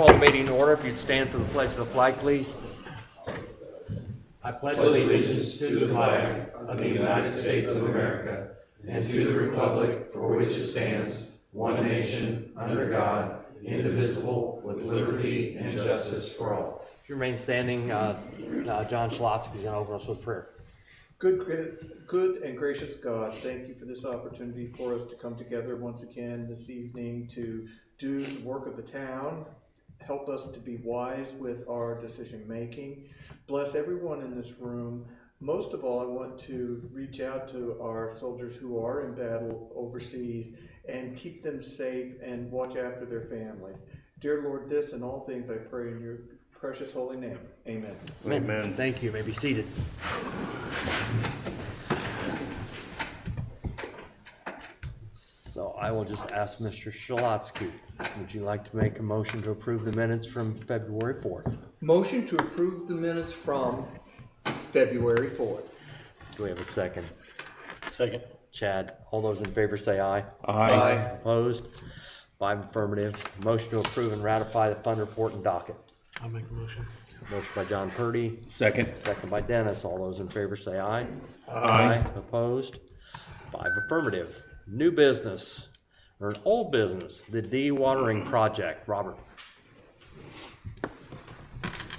call the meeting to order. If you'd stand for the pledge of the flag, please. I pledge allegiance to the flag of the United States of America and to the republic for which it stands, one nation, under God, indivisible, with liberty and justice for all. If you remain standing, John Schlotsky is going to open us with prayer. Good and gracious God, thank you for this opportunity for us to come together once again this evening to do the work of the town. Help us to be wise with our decision making. Bless everyone in this room. Most of all, I want to reach out to our soldiers who are in battle overseas and keep them safe and watch after their families. Dear Lord, this and all things I pray in your precious holy name. Amen. Amen. Thank you. You may be seated. So I will just ask Mr. Schlotsky, would you like to make a motion to approve the minutes from February 4th? Motion to approve the minutes from February 4th. Do we have a second? Second. Chad, all those in favor say aye. Aye. Opposed? 5 affirmative. Motion to approve and ratify the fund report and docket. I'll make the motion. Motion by John Purdy, Second. second by Dennis. All those in favor say aye. Aye. Opposed? 5 affirmative. New business, or an old business, the dewatering project. Robert.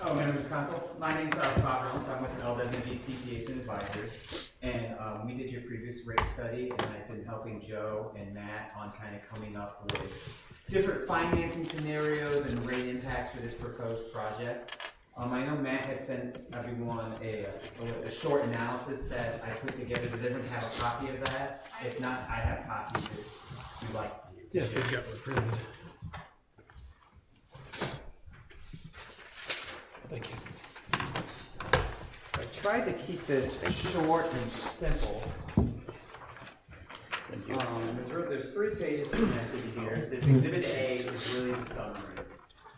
Oh, members of council, my name's Bob Reynolds. I'm with LWG CPAs and Advisors, and we did your previous rate study, and I've been helping Joe and Matt on kind of coming up with different financing scenarios and rate impacts for this proposed project. I know Matt had sent everyone a short analysis that I put together. Does everyone have a copy of that? If not, I have copies if you'd like. Yeah, they've got one printed. Thank you. I tried to keep this short and simple. Thank you. There's 3 pages connected here. This Exhibit A is really the summary.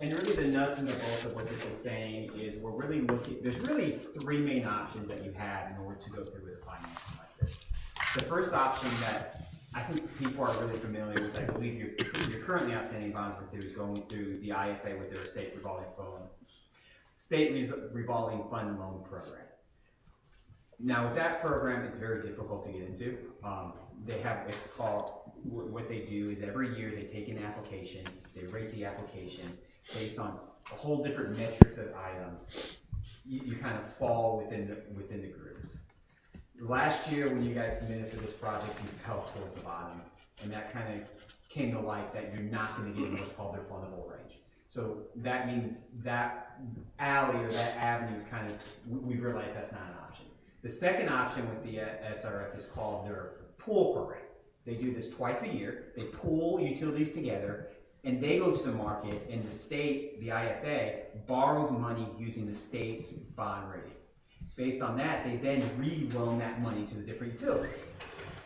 And really the nuts and the bolts of what this is saying is we're really looking, there's really 3 main options that you have in order to go through with financing like this. The first option that I think people are really familiar with, I believe your currently outstanding bonds with is going through the IFA with their state revolving fund loan program. Now with that program, it's very difficult to get into. It's called, what they do is every year they take in applications, they rate the applications based on a whole different metrics of items. You kind of fall within the groups. Last year when you guys submitted for this project, you fell towards the bottom, and that kind of came to light that you're not going to get in what's called their fundable range. So that means that alley or that avenue is kind of, we realize that's not an option. The second option with the SRF is called their pool program. They do this twice a year. They pool utilities together, and they go to the market, and the state, the IFA, borrows money using the state's bond rating. Based on that, they then re-loan that money to the different utilities.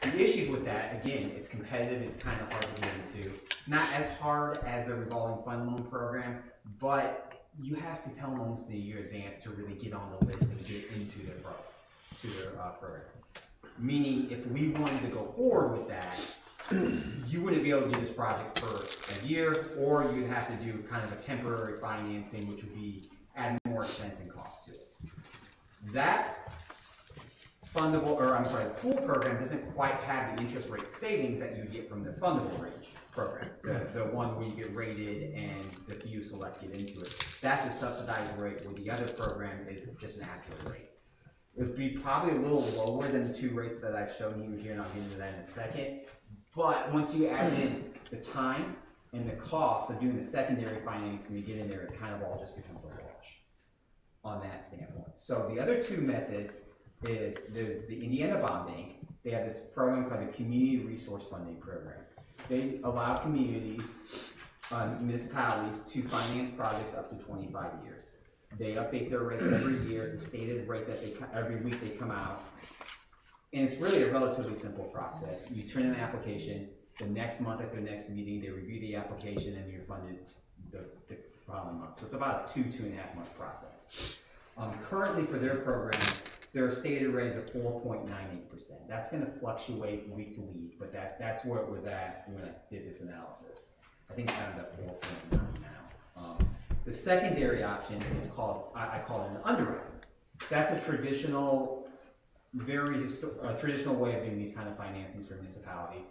The issues with that, again, it's competitive, it's kind of hard to get into. It's not as hard as a revolving fund loan program, but you have to tell them almost a year in advance to really get on the list and get into their program. Meaning, if we wanted to go forward with that, you wouldn't be able to do this project for a year, or you'd have to do kind of a temporary financing, which would be add more expense and cost to it. That the pool program doesn't quite have the interest rate savings that you get from the fundable range program, the one where you get rated and the few selected into it. That's a subsidized rate, where the other program is just an actual rate. It would be probably a little lower than the 2 rates that I've shown you here, and I'll get into that in a second. But once you add in the time and the cost of doing the secondary financing to get in there, it kind of all just becomes a wash on that standpoint. So the other 2 methods is there's the Indiana Bond Bank. They have this program called the Community Resource Funding Program. They allow communities, municipalities to finance projects up to 25 years. They update their rates every year. It's a stated rate that every week they come out. And it's really a relatively simple process. You turn in an application, the next month at their next meeting, they review the application and you're funded the following month. So it's about a 2.5 month process. Currently for their program, their stated rate is 4.98%. That's going to fluctuate week to week, but that's where it was at when I did this analysis. I think it's down to 4.9 now. The secondary option is called, I call it an underwriting. That's a traditional, traditional way of doing these kind of financings for municipality.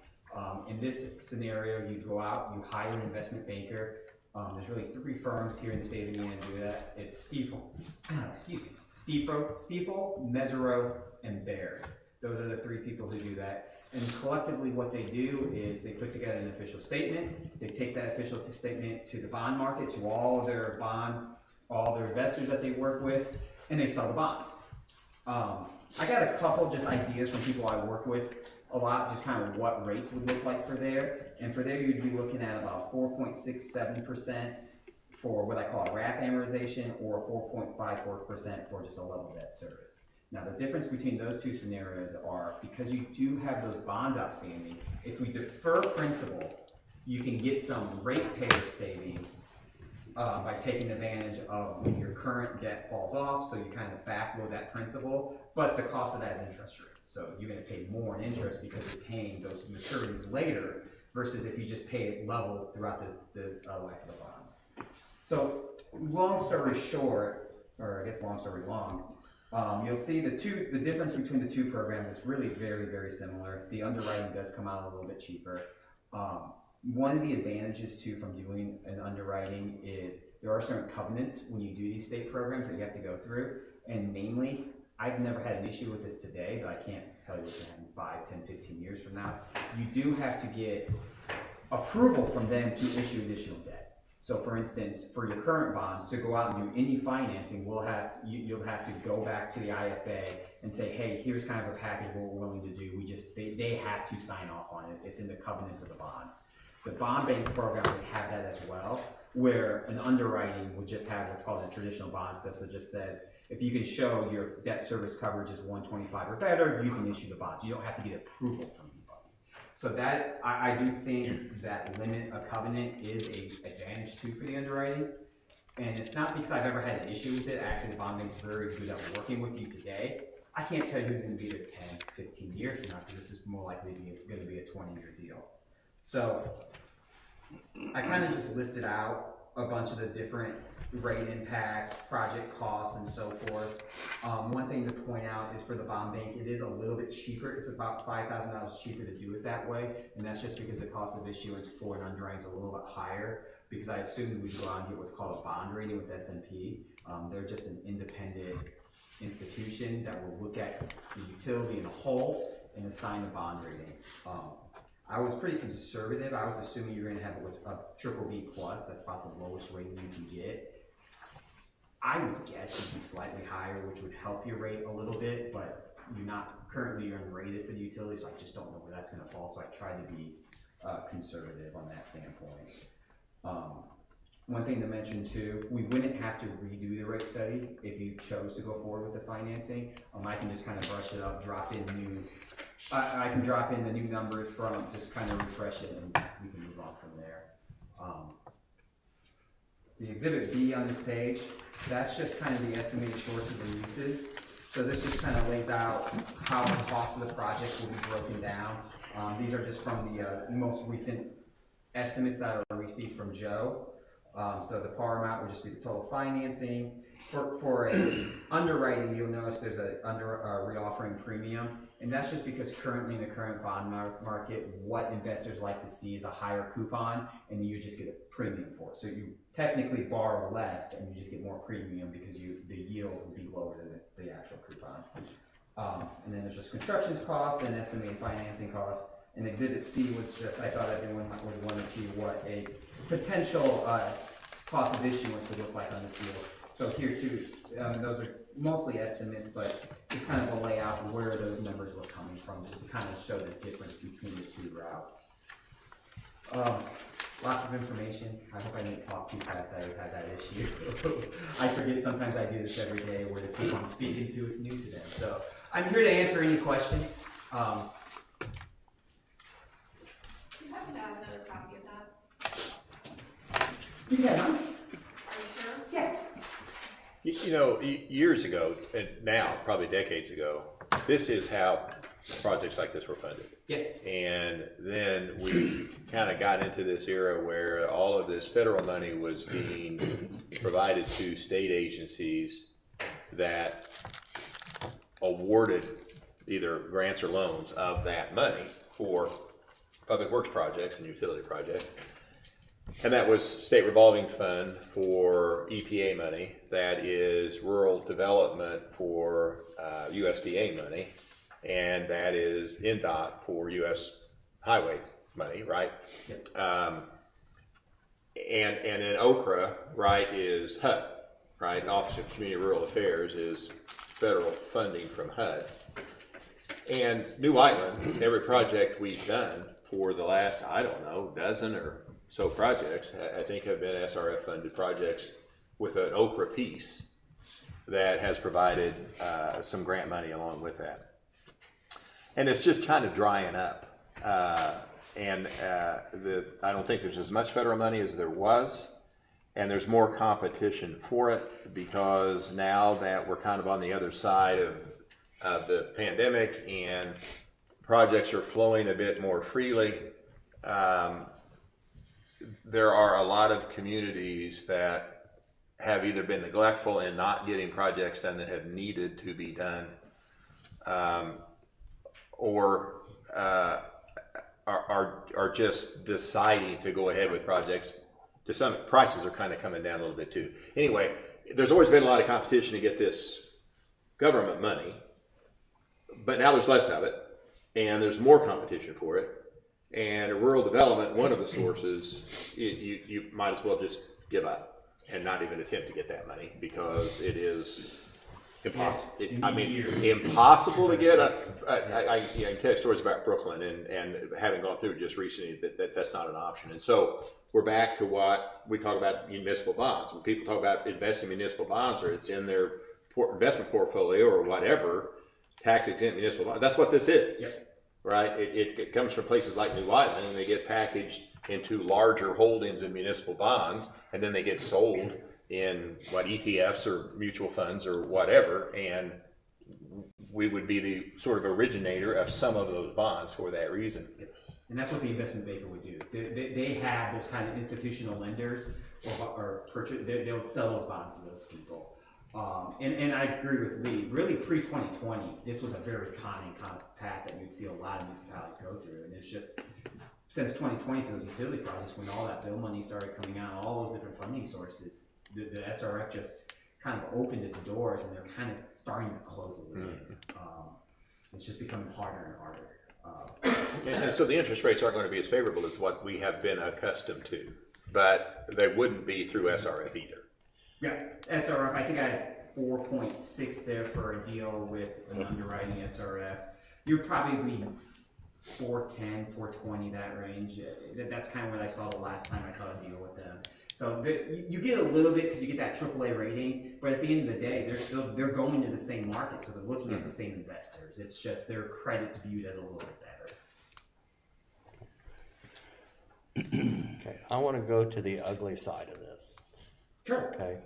In this scenario, you go out, you hire an investment banker. There's really 3 firms here in the state of Indiana that do that. It's Stiefel, Mesereau, and Baird. Those are the 3 people who do that. And collectively what they do is they put together an official statement. They take that official statement to the bond market, to all their investors that they work with, and they sell the bonds. I got a couple just ideas from people I work with a lot, just kind of what rates would look like for there. And for there, you'd be looking at about 4.67% for what I call a wrap amortization, or 4.54% for just a level debt service. Now, the difference between those 2 scenarios are, because you do have those bonds outstanding, if we defer principal, you can get some ratepayer savings by taking advantage of when your current debt falls off, so you kind of backload that principal, but the cost of that is interest rate. So you're going to pay more in interest because you're paying those maturities later, versus if you just pay it level throughout the life of the bonds. So long story short, or I guess long story long, you'll see the difference between the 2 programs is really very, very similar. The underwriting does come out a little bit cheaper. One of the advantages too from doing an underwriting is there are certain covenants when you do these state programs that you have to go through, and namely, I've never had an issue with this today, but I can't tell you what's going to happen 5, 10, 15 years from now. You do have to get approval from them to issue additional debt. So for instance, for your current bonds, to go out and do any financing, you'll have to go back to the IFA and say, hey, here's kind of a package what we're willing to do. They have to sign off on it. It's in the covenants of the bonds. The bond bank program would have that as well, where an underwriting would just have what's called a traditional bonds test that just says, if you can show your debt service coverage is 125 or better, you can issue the bonds. You don't have to get approval from anybody. So that, I do think that limit a covenant is an advantage too for the underwriting. And it's not because I've ever had an issue with it. Actually, the bond bank's very good at working with you today. I can't tell you who's going to be there 10, 15 years from now, because this is more likely going to be a 20-year deal. So I kind of just listed out a bunch of the different rate impacts, project costs, and so forth. One thing to point out is for the bond bank, it is a little bit cheaper. It's about $5,000 cheaper to do it that way, and that's just because the cost of issuance for an underwriting is a little bit higher, because I assumed we'd go out and get what's called a bond rating with S&P. They're just an independent institution that will look at the utility in a whole and assign a bond rating. I was pretty conservative. I was assuming you're going to have what's a BBB+. That's about the lowest rating you can get. I would guess you'd be slightly higher, which would help your rate a little bit, but you're not currently unrated for the utility, so I just don't know where that's going to fall. So I try to be conservative on that standpoint. One thing to mention too, we wouldn't have to redo the rate study if you chose to go forward with the financing. I can just kind of brush it up, drop in new. I can drop in the new numbers from, just kind of refresh it, and we can move on from there. The exhibit B on this page, that's just kind of the estimated sources and uses. So this just kind of lays out how the cost of the project will be broken down. These are just from the most recent estimates that are received from Joe. So the par amount would just be the total financing. For a underwriting, you'll notice there's a reoffering premium, and that's just because currently in the current bond market, what investors like to see is a higher coupon, and then you just get a premium for it. So you technically borrow less, and you just get more premium because the yield will be lower than the actual coupon. And then there's just construction costs and estimated financing costs. And Exhibit C was just, I thought everyone would want to see what a potential cost of issuance would look like on this deal. So here too, those are mostly estimates, but just kind of a layout of where those numbers were coming from, just to kind of show the difference between the 2 routes. Lots of information. I hope I didn't talk too fast. I always had that issue. I forget sometimes I do this every day where the people I'm speaking to, it's new to them. So I'm here to answer any questions. Do you happen to have another copy of that? You can, huh? Are you sure? Yeah. You know, years ago, and now, probably decades ago, this is how projects like this were funded. Yes. And then we kind of got into this era where all of this federal money was being provided to state agencies that awarded either grants or loans of that money for public works projects and utility projects. And that was state revolving fund for EPA money, that is rural development for USDA money, and that is NDOT for US highway money, right? Yep. And then OCRA, right, is HUD, right? Office of Community Rural Affairs is federal funding from HUD. And New Whiteland, every project we've done for the last, I don't know, dozen or so projects, I think have been SRF funded projects with an OCRA piece that has provided some grant money along with that. And it's just kind of drying up. I don't think there's as much federal money as there was, and there's more competition for it because now that we're kind of on the other side of the pandemic and projects are flowing a bit more freely, there are a lot of communities that have either been neglectful in not getting projects done that have needed to be done, or are just deciding to go ahead with projects. To some, prices are kind of coming down a little bit too. Anyway, there's always been a lot of competition to get this government money, but now there's less of it, and there's more competition for it. And rural development, one of the sources, you might as well just give up and not even attempt to get that money because it is impossible. Impossible to get. I can tell you stories about Brooklyn and having gone through just recently that's not an option. And so we're back to what we talk about municipal bonds. When people talk about investing in municipal bonds, or it's in their investment portfolio or whatever, tax exempt municipal bonds. That's what this is. Yep. Right? It comes from places like New Whiteland, and they get packaged into larger holdings in municipal bonds, and then they get sold in ETFs or mutual funds or whatever, and we would be the sort of originator of some of those bonds for that reason. And that's what the investment banker would do. They have those kind of institutional lenders or purchase, they would sell those bonds to those people. And I agree with Lee. Really, pre-2020, this was a very common kind of path that you'd see a lot of municipalities go through. And it's just since 2020 for those utility projects, when all that bill money started coming out, all those different funding sources, the SRF just kind of opened its doors, and they're kind of starting to close a little bit. It's just becoming harder and harder. And so the interest rates aren't going to be as favorable as what we have been accustomed to, but they wouldn't be through SRF either. Yeah, SRF, I think I had 4.6 there for a deal with an underwriting SRF. You're probably 410, 420, that range. That's kind of what I saw the last time I saw a deal with them. So you get a little bit because you get that AAA rating, but at the end of the day, they're going to the same market, so they're looking at the same investors. It's just their credit's viewed as a little bit better. Okay, I want to go to the ugly side of this. Sure. Okay.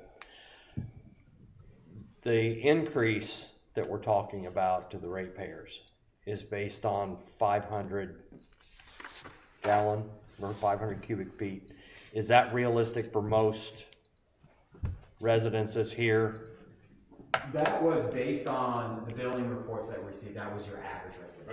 The increase that we're talking about to the ratepayers is based on 500 gallon or 500 cubic feet. Is that realistic for most residences here? That was based on the billing reports that we received. That was your average resident.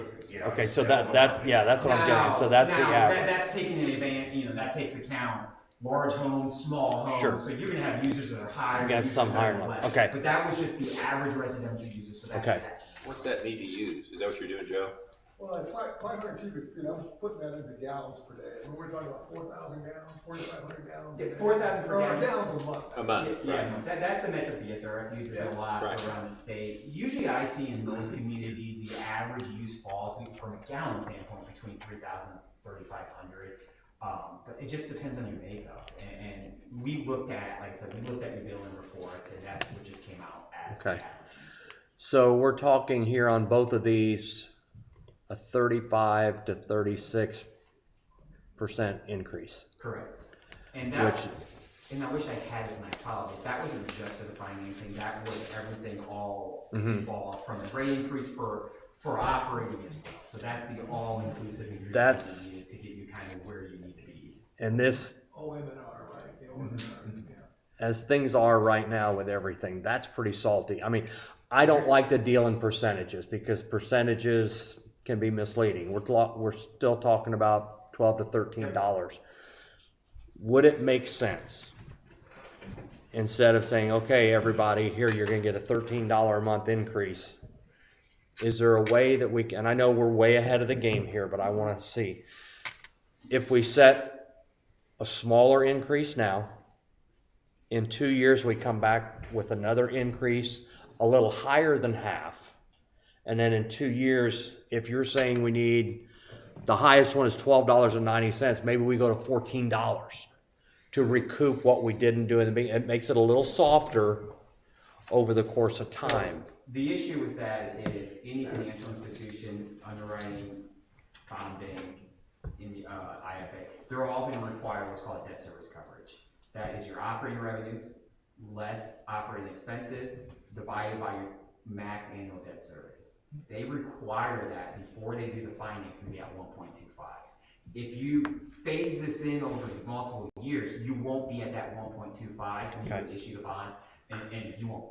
Okay, so that's what I'm getting. So that's the average. That's taking in advance. That takes account large homes, small homes. Sure. So you're going to have users that are higher. You have users some that higher are level. less. Okay. But that was just the average residential user. So that's Okay. What's that need to use? Is that what you're doing, Joe? Well, at 500 cubic feet, I was putting that into gallons per day. And we're talking about 4,000 gallons, 4,500 gallons. Yeah, 4,000 per gallon. Gallons a month. A month. Yeah, that's the metric the SRF uses a lot Right. around the state. Usually I see in most communities the average use falls from a gallon standpoint between 3,000 and 3,500. But it just depends on your makeup. And we looked at, like I said, we looked at your billing reports, and that's what just came out as the Okay. average user. So we're talking here on both of these a 35 to 36% increase. Correct. And that, and I wish I had this, and I apologize, that wasn't just for the financing, that was everything all involved, from the rate increase for for operating as well. So that's the all-inclusive agreement That's- needed to get you kind of where you need to be. And this, OM&R, right? The OM&R, yeah. as things are right now with everything, that's pretty salty. I mean, I don't like to deal in percentages because percentages can be misleading. We're still talking about $12 to $13. Would it make sense, instead of saying, okay, everybody, here, you're gonna get a $13 a month increase, is there a way that we can, and I know we're way ahead of the game here, but I wanna see, if we set a smaller increase now, in 2 years, we come back with another increase a little higher than half. And then in 2 years, if you're saying we need, the highest one is $12.90, maybe we go to $14 to recoup what we didn't do in the beginning. It makes it a little softer over the course of time. The issue with that is any financial institution underwriting, bonding, in the IFA, they're all going to require what's called debt service coverage. That is your operating revenues less operating expenses divided by your max annual debt service. They require that before they do the financing to be at 1.25. If you phase this in over multiple years, you won't be at that 1.25 when you issue the bonds, and you won't.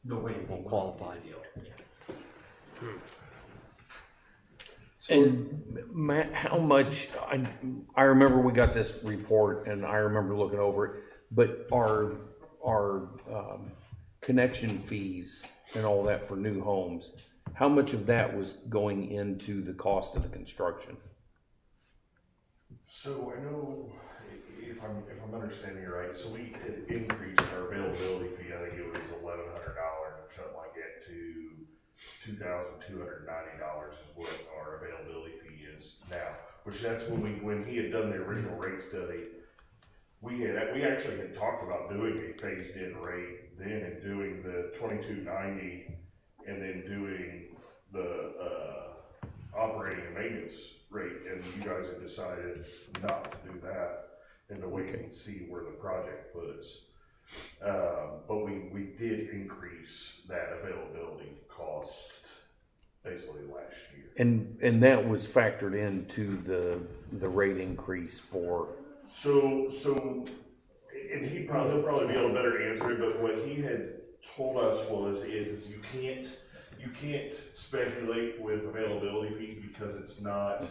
Nobody Won't qualify. Deal. Yeah. And Matt, how much, I remember we got this report and I remember looking over it, but our connection fees and all that for new homes, how much of that was going into the cost of the construction? So I know, if I'm understanding it right, so we had increased our availability fee, I think it was $1,100 or something like that, to $2,290 is what our availability fee is now. Which that's when he had done the original rate study, we actually had talked about doing a phased in rate then and doing the $2,290 and then doing the operating and maintenance rate, and you guys had decided not to do that and to wait and see where the project puts. But we did increase that availability cost basically last year. And that was factored into the rate increase for. So, and he'll probably be able to better answer it, but what he had told us is you can't speculate with availability fees because it's not,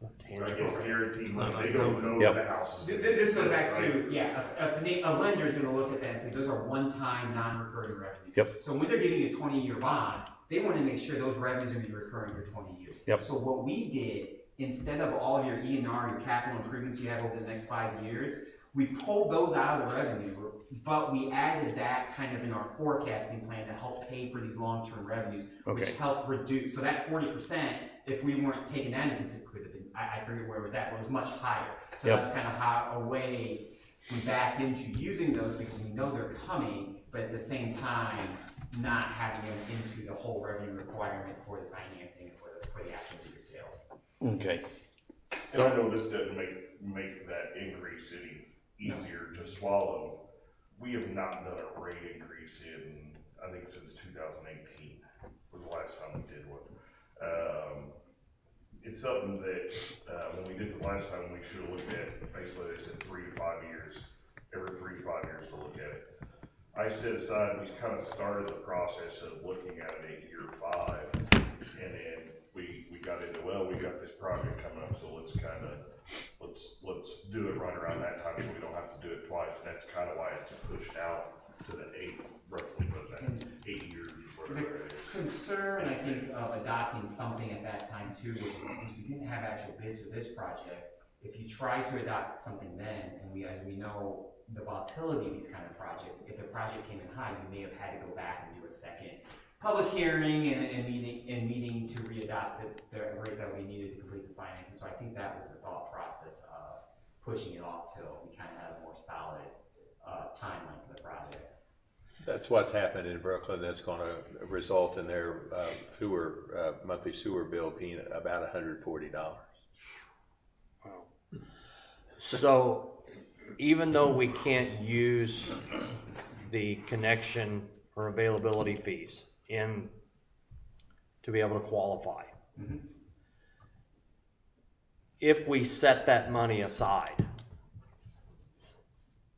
I guess, guaranteed money. They don't know Yep. that the house is. This goes back to, a lender is going to look at that and say those are one-time, non-recurring revenues. Yep. So when they're giving you a 20-year bond, they want to make sure those revenues are going to be recurring for 20 years. Yep. So what we did, instead of all of your E&R, your capital improvements you have over the next 5 years, we pulled those out of the revenue, but we added that kind of in our forecasting plan to help pay for these long-term revenues, which Okay. helped reduce. So that 40%, if we weren't taking that into consideration, I forget where it was at, but it was much higher. So Yep. that's kind of how a way we backed into using those because we know they're coming, but at the same time, not having them into the whole revenue requirement for the financing and for the actual unit sales. Okay. So I know this doesn't make that increase any easier to swallow. We have not done a rate increase in, I think, since 2018 was the last time we did one. It's something that when we did the last time, we should have looked at. Basically, they said 3 to 5 years, every 3 to 5 years to look at it. I set aside, we kind of started the process of looking at it at year 5, and then we got into, well, we got this project coming up, so let's let's do it right around that time so we don't have to do it twice. And that's kind of why it's pushed out to the 8 years, whatever it is. Concern, I think, of adopting something at that time too, was since we didn't have actual bids for this project, if you try to adopt something then, and as we know, the volatility of these kind of projects, if the project came in high, you may have had to go back and do a second public hearing and meeting to re-adopt the rates that we needed to complete the financing. So I think that was the thought process of pushing it off till we kind of had a more solid timeline for the project. That's what's happened in Brooklyn. That's going to result in their monthly sewer bill being about $140. Wow. So even though we can't use the connection or availability fees in to be able to qualify. If we set that money aside,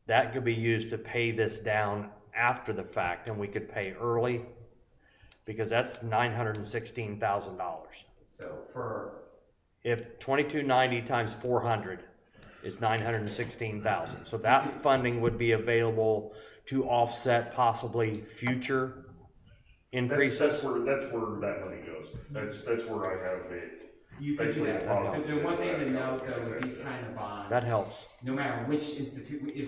that could be used to pay this down after the fact, and we could pay early, because that's $916,000. So for, If 2290 times 400 is 916,000, so that funding would be available to offset possibly future increases. That's where that money goes. That's where I have it. you could do Basically, that. that So the one thing to helps. note though is these kind of bonds. That helps. No matter which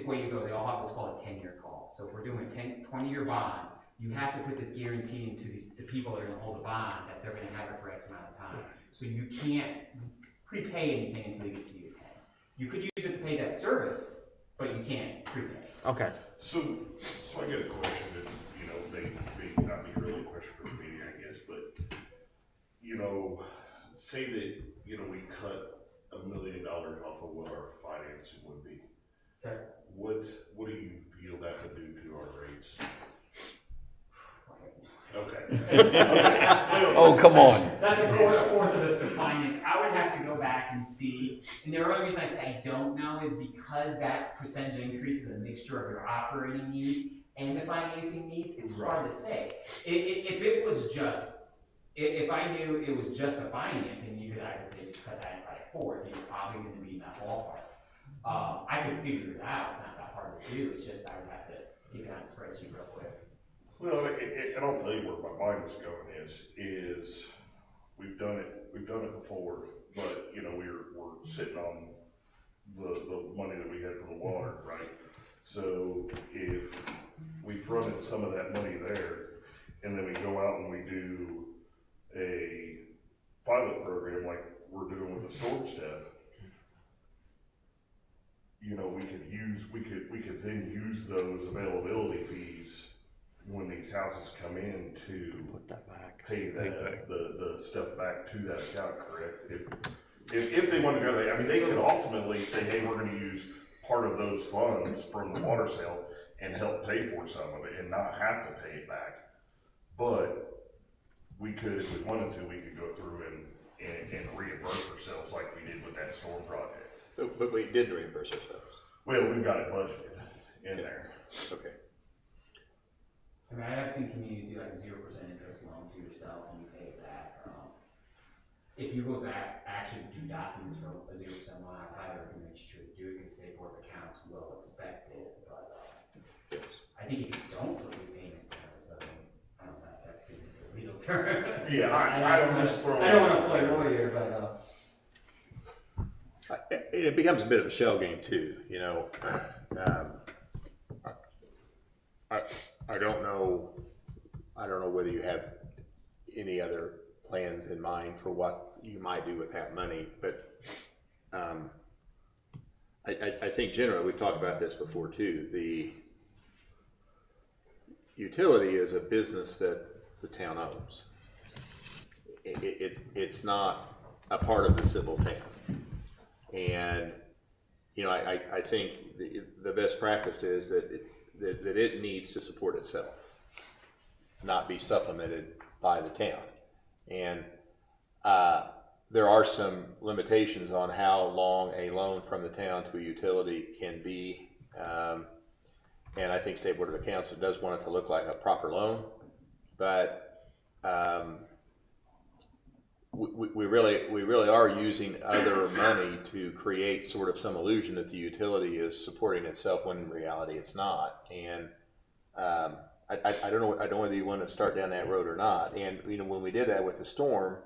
way you go, they all have what's called a 10-year call. So if we're doing a 20-year bond, you have to put this guarantee into the people that are gonna hold the bond that they're gonna have it for X amount of time. So you can't prepay anything until you get to year 10. You could use it to pay that service, but you can't prepay. Okay. So I get a question that, they not be really a question for me, I guess, but, say that, we cut $1 million off of what our financing would be. Okay. What do you feel that would do to our rates? Okay. Oh, come on. That's a fourth of the finance. I would have to go back and see. And the only reason I say I don't know is because that percentage increase is a mixture of your operating needs and the financing needs. It's hard to say. If it was just, if I knew it was just the financing, I could say just cut that by 4. You're probably going to be in that ballpark. I could figure it out. It's not that hard to do. It's just I would have to keep it on the spreadsheet real quick. Well, and I'll tell you where my mind was going is we've done it before, but we're sitting on the money that we had from the water, right? So if we fronted some of that money there, and then we go out and we do a pilot program like we're doing with the storm stuff, we could then use those availability fees when these houses come in to Put that back. pay the stuff back to that account, correct? If they want to go there, I mean, they could ultimately say, hey, we're going to use part of those funds from the water sale and help pay for some of it and not have to pay it back. But we could, if we wanted to, we could go through and reimburse ourselves like we did with that storm project. But we did reimburse ourselves. Well, we've got it budgeted in there. Okay. I mean, I have seen communities do like 0% interest loan to yourself and you pay it back. If you go back, actually do documents for a 0% loan, I highly recommend you should do it because State Board of Accounts will expect it. But Yes. I think if you don't put repayment terms, I don't know if that's the legal term. Yeah, I don't just throw. I don't want to play lawyer, but It becomes a bit of a shell game too, I don't know whether you have any other plans in mind for what you might do with that money, but I think generally, we've talked about this before too, the utility is a business that the town owns. It's not a part of the civil town. And, I think the best practice is that it needs to support itself, not be supplemented by the town. And there are some limitations on how long a loan from the town to a utility can be. And I think State Board of Accounts does want it to look like a proper loan, but we really are using other money to create sort of some illusion that the utility is supporting itself when in reality it's not. And I don't know whether you want to start down that road or not. And when we did that with the storm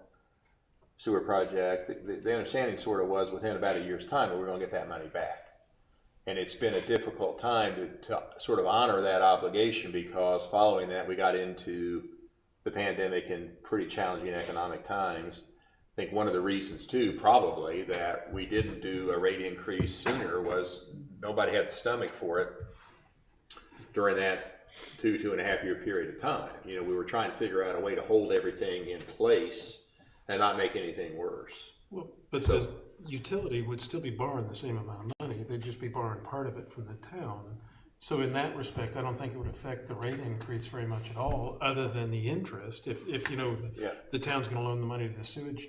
sewer project, the understanding sort of was within about a year's time that we're going to get that money back. And it's been a difficult time to sort of honor that obligation, because following that we got into the pandemic and pretty challenging economic times. I think one of the reasons too, probably, that we didn't do a rate increase sooner was nobody had the stomach for it during that 2.5 year period of time. We were trying to figure out a way to hold everything in place and not make anything worse. Well, but the utility would still be borrowing the same amount of money. They'd just be borrowing part of it from the town So in that respect, I don't think it would affect the rate increase very much at all, other than the interest. If you know, Yeah. the town's gonna loan the money to the sewage,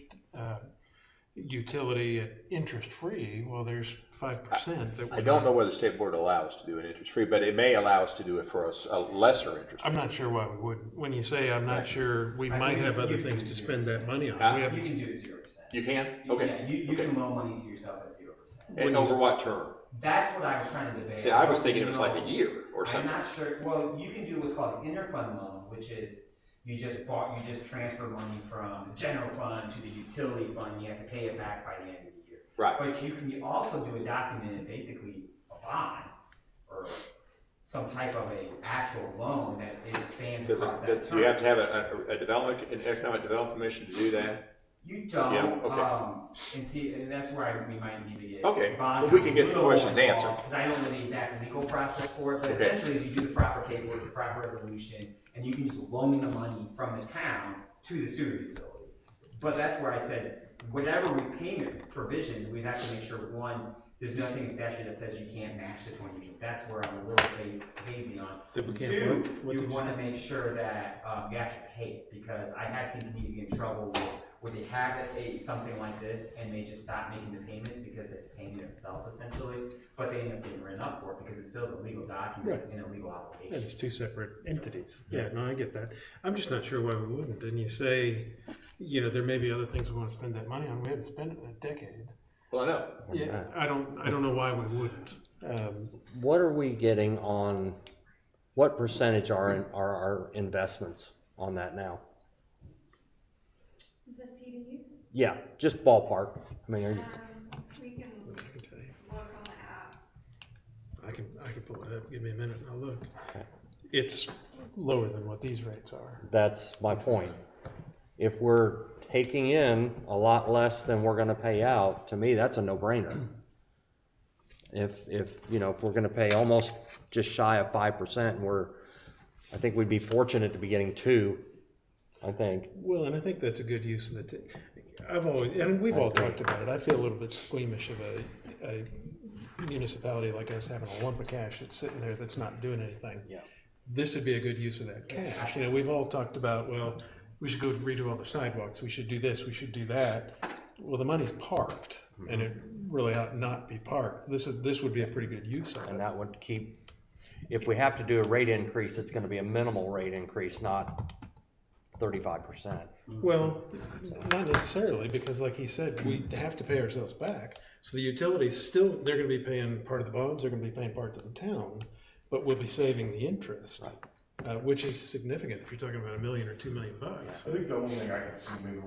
utility at interest-free, well, there's 5% that. I don't know whether state board allows us to do it interest-free, but it may allow us to do it for a lesser interest. I'm not sure why we wouldn't. When you say I'm not sure, we I might think have you other can things do to spend that money on. Huh? We You haven't. can do it 0%. You can? Yeah, Okay. you can loan money to yourself at 0%. And over what term? That's what I was trying to debate. See, I was thinking it was like a No, year or I'm something. not sure. Well, you can do what's called an interfund loan, which is you just transfer money from the general fund to the utility fund. And you have to pay it back by the end of the year. Right. But you can also do a document, basically a bond or some type of a actual loan that spans across that Do term. you have to have an economic development commission to do that? You don't. Yeah, okay. And see, and that's where we might need to get. Okay, bond well, we can get the counsel questions involved, answered. Because I don't know the exact legal process for it, but Okay. essentially is you do the proper paperwork, the proper resolution, and you can just loan the money from the town to the sewer utility. But that's where I said, whatever repayment provisions, we'd have to make sure, one, there's nothing in statute that says you can't match the 20 years. That's where I'm a little hazy on. That we can't Two, what you did you want to say? make sure that you actually pay it, because I have seen communities get in trouble with where they have something like this and they just stop making the payments because they're paying themselves essentially, but they end up getting written up for it because it still is a legal document Right. and a legal obligation. It's two separate entities. Yeah, no, I get that. I'm just not sure why we wouldn't. And you say, you know, there may be other things we want to spend that money on. We haven't spent it in a decade. Well, I know. Yeah, I don't know why we wouldn't. What are we getting on, what percentage are our investments on that now? The CDs, Yeah, just ballpark. I mean, we can I can tell you. look on the app. I can pull it up. Give me a minute and I'll look. It's lower than what these rates are. that's my point. If we're taking in a lot less than we're gonna pay out, to me, that's a no-brainer. If you know, if we're gonna pay almost just shy of 5%, and I think we'd be fortunate to be getting 2, I think. Well, and I think that's a good use of we've all talked about it. I feel a little bit squeamish of a municipality like us having a lump of cash that's sitting there that's not doing anything. Yeah. This would be a good use of that cash. You know, we've all talked about, well, we should go redo all the sidewalks, we should do this, we should do that. Well, the money's parked, and it really ought not be parked. This would be a pretty good use of And it. that would keep, if we have to do a rate increase, it's gonna be a minimal rate increase, not 35%. Well, not necessarily, because like he said, we have to pay ourselves back. So the utilities still, they're gonna be paying part of the bonds, they're gonna be paying part to the town, but we'll be saving the interest, which is significant if you're talking about $1 million or $2 million. I think the only thing I can see maybe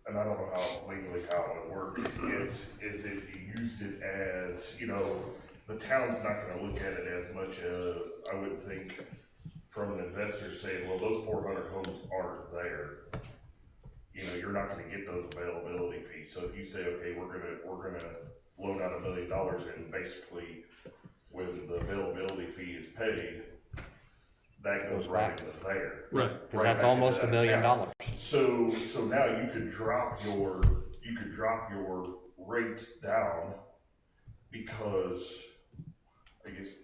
and I don't know how legally how it works, is if you used it as, you know, the town's not gonna look at it as much as, I would think, from an investor saying, well, those 400 homes aren't there. You know, you're not gonna get those availability fees. So if you say, okay, we're gonna loan out $1 million, and basically when the availability fee is paid, that goes right into there. Right. Cause that's back almost into $1 that million. account. So now you could drop your rates down, because I guess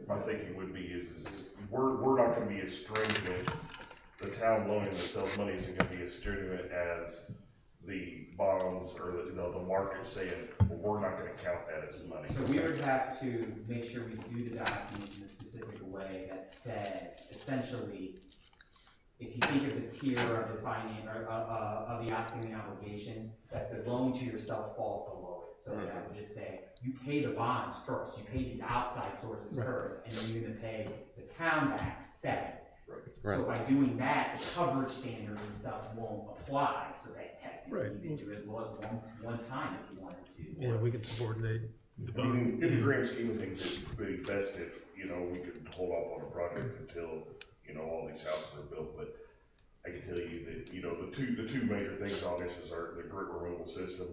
my thinking would be is we're not gonna be as stringent. The town loaning themselves money isn't gonna be as stringent as the bonds or the market saying, well, we're not gonna count that as money. So we would have to make sure we do the documents in a specific way that says, essentially, if you think of the tier of the finance, or of the outstanding obligations, that the loan to yourself falls below it. So that would just say, you pay the bonds first, you pay these outside sources first, and then you're gonna pay the town back second. So by doing that, the coverage standards and stuff won't apply, so that technically you can do as well as one time if you wanted to. Yeah, we could subordinate the I mean, bond. in the grand scheme of things, it would be best if, you know, we could hold off on a project until, you know, all these houses are built, but I can tell you that, you know, the two major things on this is the grit removal system.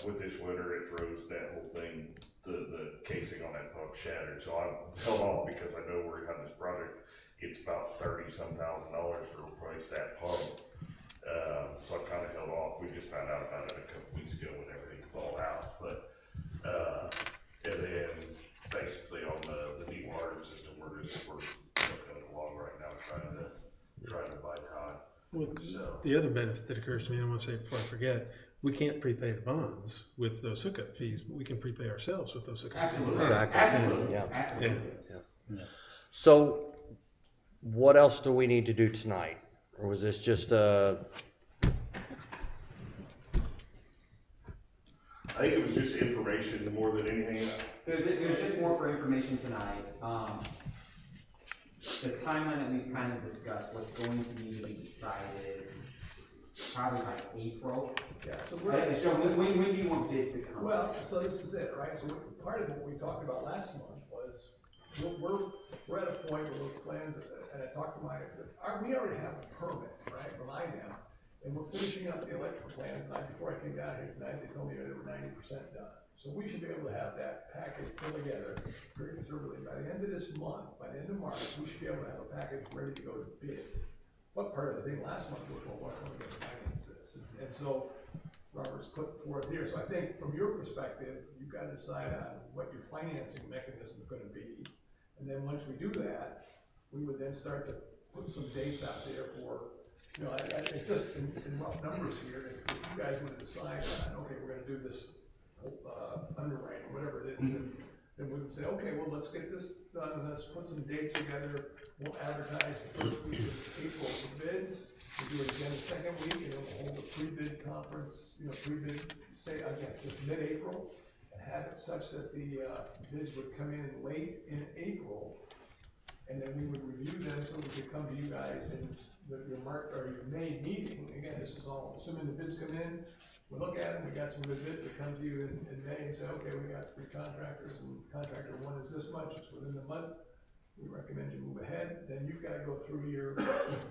With this winter, it froze that whole thing, the casing on that pump shattered, so I held off because I know we're having this project. It's about $30,000 to replace that pump. So I kind of held off. We just found out about it a couple weeks ago when everything thawed out. But and then basically on the Well, So, the other benefit that occurs to me, I want to say before I forget, we can't prepay the bonds with those hookup fees, but we can prepay ourselves with those hookup fees. Absolutely. Exactly. Absolutely. Yeah. Absolutely. So, what else do we need to do tonight? Or was this just I think it was just information more than anything. There's just more for information tonight. The timeline that we've kind of discussed, what's going to need to be decided probably by April. yeah, so we're. So when do you want bids to come? Well, so this is it, right? So part of what we talked about last month was, we're at a point where those plans, and I talked to we already have a permit, right, from IDEM, and we're finishing up the electrical plans. Before I came down here tonight, they told me they were 90% done. So we should be able to have that package put together very conservatively. By the end of this month, by the end of March, we should be able to have a package ready to go to bid. What part of the thing last month was, well, what are we gonna finance this? And so Robert's put forth here. So I think from your perspective, you've got to decide on what your financing mechanism is gonna be. And then once we do that, we would then start to put some dates out there for, you know, I think just in rough numbers here, if you guys would decide on, okay, we're gonna do this underwriting, whatever it is, and then we would say, okay, well, let's get this done, and let's put some dates together. We'll advertise the first week of April for bids. We'll do it again the second week, and then we'll hold a pre-bid conference, pre-bid, say, again, just mid-April, and have it such that the bids would come in late in April, and then we would review them so we could come to you guys in your May meeting. Again, this is all assuming the bids come in. We look at them, we got some good bids, we come to you in May and say, okay, we got 3 contractors, and contractor 1 is this much, it's within the month. We recommend you move ahead. Then you've got to go through your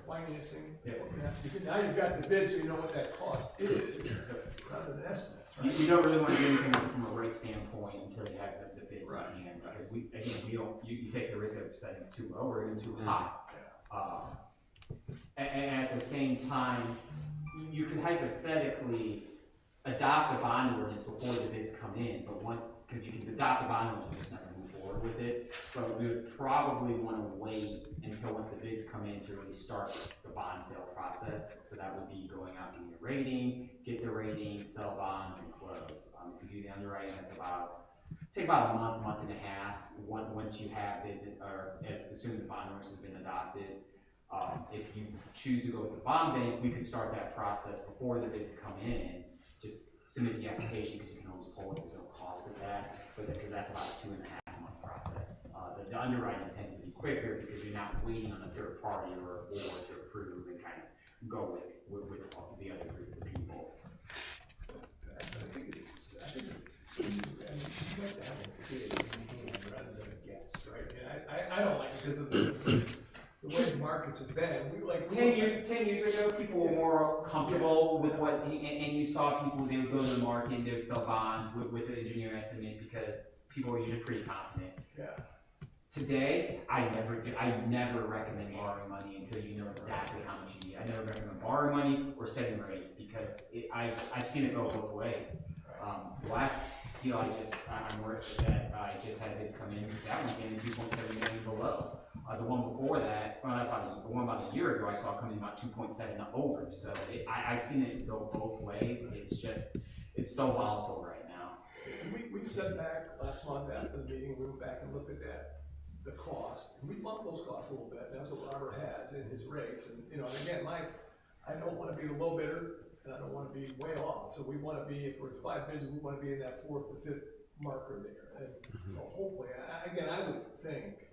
financing. Yeah. Now you've got the bid, so you know what that cost is, rather than an estimate. Right? You don't really want to do anything from a rate standpoint until you have the bids Right. in hand, because we don't, you take the risk of setting it too low or even too high. And at the same time, you could hypothetically adopt the bond ordinance before the bids come in, because you can adopt the bond ordinance and just never move forward with it. But we would probably want to wait until once the bids come in to really start the bond sale process. So that would be going out, getting the rating, get the rating, sell bonds, and close. If you do the underwriting, that's take about a month and a half once you have bids, or assuming the bond ordinance has been adopted. If you choose to go with the bond bank, we could start that process before the bids come in. Just submit the application, because you can always pull it, there's no cost of that, because that's about a 2.5 month process. The underwriting tends to be quicker because you're not waiting on a third party or a board to approve and kind of go with the other group of people. I think you have to have a bid in hand rather than a guess, right? I don't like it because of the way the markets have been. 10 years ago, people were more comfortable with what, and you saw people, they would go to the market and they would sell bonds with the engineer estimate because people were usually pretty confident. Yeah. Today, I never recommend borrowing money until you know exactly how much you need. I never recommend borrowing money or setting rates because I've seen it go both ways. The last deal I'm working that I just had bids come in, that one came in 2.7 million below. The one before that, the one about a year ago, I saw coming about 2.7 over. So I've seen it go both ways. It's so volatile right now. We stepped back last month after the meeting. We went back and looked at the cost, and we bumped those costs a little bit. That's what Robert has in his rates. And again, I don't want to be the low bidder, and I don't want to be way off. So we want to be, if we're 5 bids, we want to be in that 4th to 5th marker there. And so hopefully, I would think.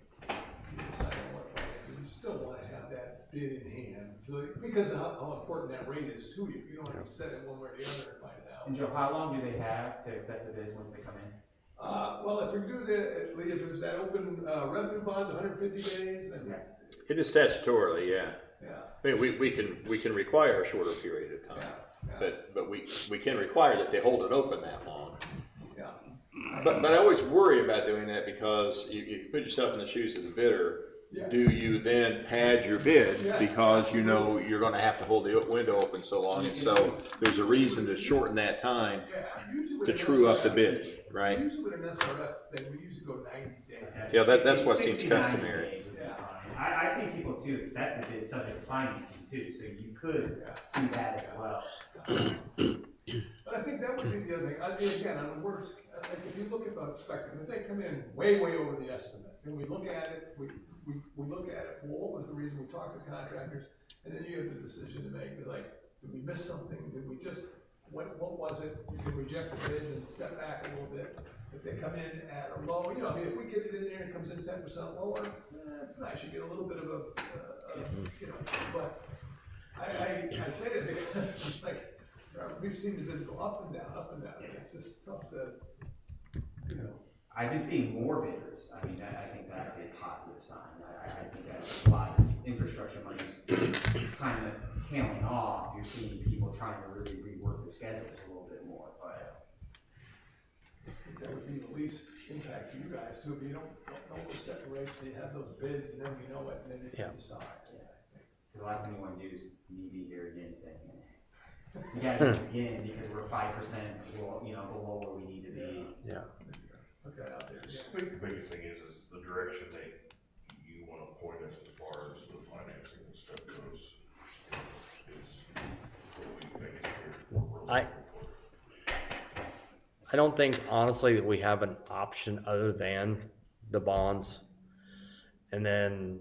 You still want to have that bid in hand, so because of how important that rate is to you. You don't want to set it one way or the other and find out. And Joe, how long do they have to accept the bids once they come in? Well, if we do if there's that open revenue bonds, 150 days, then It is statutorily, yeah. yeah. I mean, we can require a shorter period of time, Yeah. but we can require that they hold it open that long. Yeah. But I always worry about doing that because you put yourself in the shoes of the bidder. Yes. Do you then pad your bid Yes. because you know you're going to have to hold the window open so long, and so there's a reason to shorten that time Usually with to an true up the SRF, bid, right? Usually with an SRF thing, we usually go 90 days. Yeah, that's what seems 69 customary. days would be Yeah. fine. I've seen people able to accept the bid subject to financing too, so you could do that as well. But I think that would be the other thing, I mean, again, on the worst, like, if you look at the spectrum, if they come in way over the estimate, and we look at it, we look at it, well, what was the reason we talked to contractors? And then you have the decision to make, be like, did we miss something, did we just, what was it? You can reject the bids and step back a little bit. If they come in at a low, you know, I mean, if we get it in there and it comes in 10% lower, it's nice, you get a little bit of a you know, but I say that because, like, we've seen the bids go up and down, it's just tough to, you know. I've been seeing more bidders. I mean, I think that's a positive sign. I think that a lot of this infrastructure money is kind of tailing off. You're seeing people trying to really rework their schedules a little bit more, but. I think that would be the least impact to you guys too, but you don't go set the rates, you have those bids, and then we know it, and then you can decide. The last thing we want to do is me be here again saying, we got to do this again because we're 5%, you know, below where we need to be. Yeah. Put that out there. The biggest thing is the direction that you want to point us as far as the financing and stuff goes. Is what we think is I don't think honestly that we have an option other than the bonds. And then,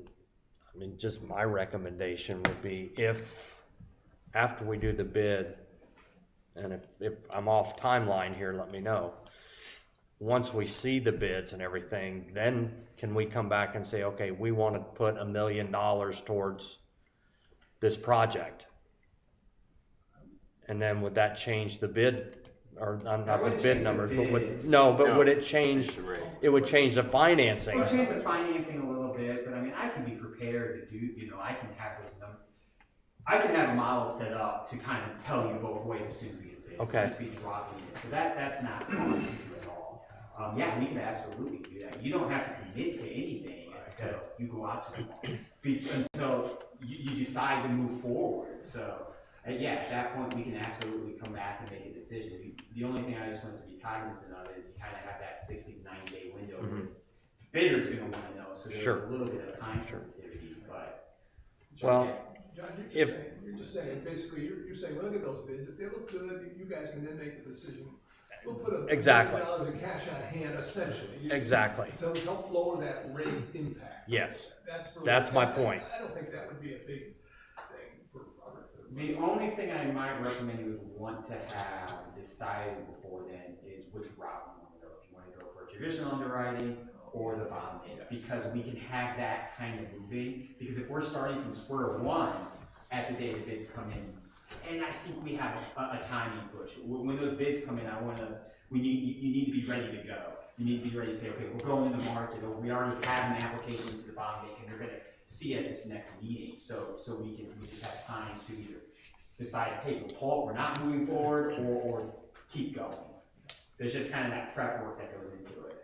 I mean, just my recommendation would be if, after we do the bid, and if I'm off timeline here, let me know. Once we see the bids and everything, then can we come back and say, okay, we want to put $1 million towards this project? And then would that change the bid, or not the bid numbers, but would it change, it would change the financing? It would change the financing a little bit, but I mean, I can be prepared to do, you know, I can have those numbers. I can have a model set up to kind of tell you both ways as soon as we get bids. Okay. Just be dropping it. So that's not hard to do at all. Yeah, we can absolutely do that. You don't have to commit to anything until you go out to them all. Until you decide to move forward. So, yeah, at that point, we can absolutely come back and make a decision. The only thing I just want us to be cognizant of is you kind of have that 60 to 90 day window. Mm-hmm. The bidder's going to want to know, so there's Sure. a little bit of time sensitivity, but. Well, John, if you're just saying, basically, you're saying, look at those bids, if they look good, you guys can then make the decision. We'll put Exactly. $1 million in cash on hand, essentially. Exactly. To help lower that rate impact. Yes. Really, That's my point. I don't think that would be a big thing for Robert. The only thing I might recommend you would want to have decided before then is which route you want to go. If you want to go for traditional underwriting or the bond bid, because we can have that kind of moving. Because if we're starting from square one at the day the bids come in, and I think we have a timing push. When those bids come in, you need to be ready to go. You need to be ready to say, okay, we're going in the market, or we already have an application to the bond bank, and they're going to see at this next meeting. So we just have time to either decide, hey, we're not moving forward, or keep going. There's just kind of that prep work that goes into it.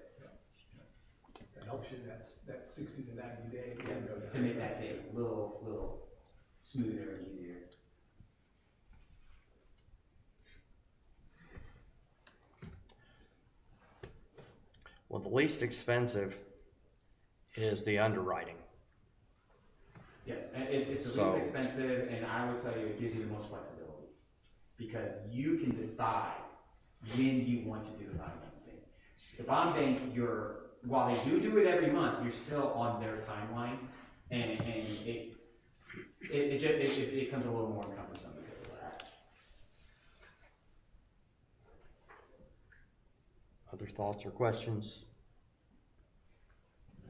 That helps you in that 60 to 90 day window. To make that day a little smoother and easier. Well, the least expensive is the underwriting. Yes, and it's the least expensive, and I would tell you it gives you the most flexibility. Because you can decide when you want to do the financing. The bond bank, while they do it every month, you're still on their timeline, and it becomes a little more cumbersome because of that. Other thoughts or questions?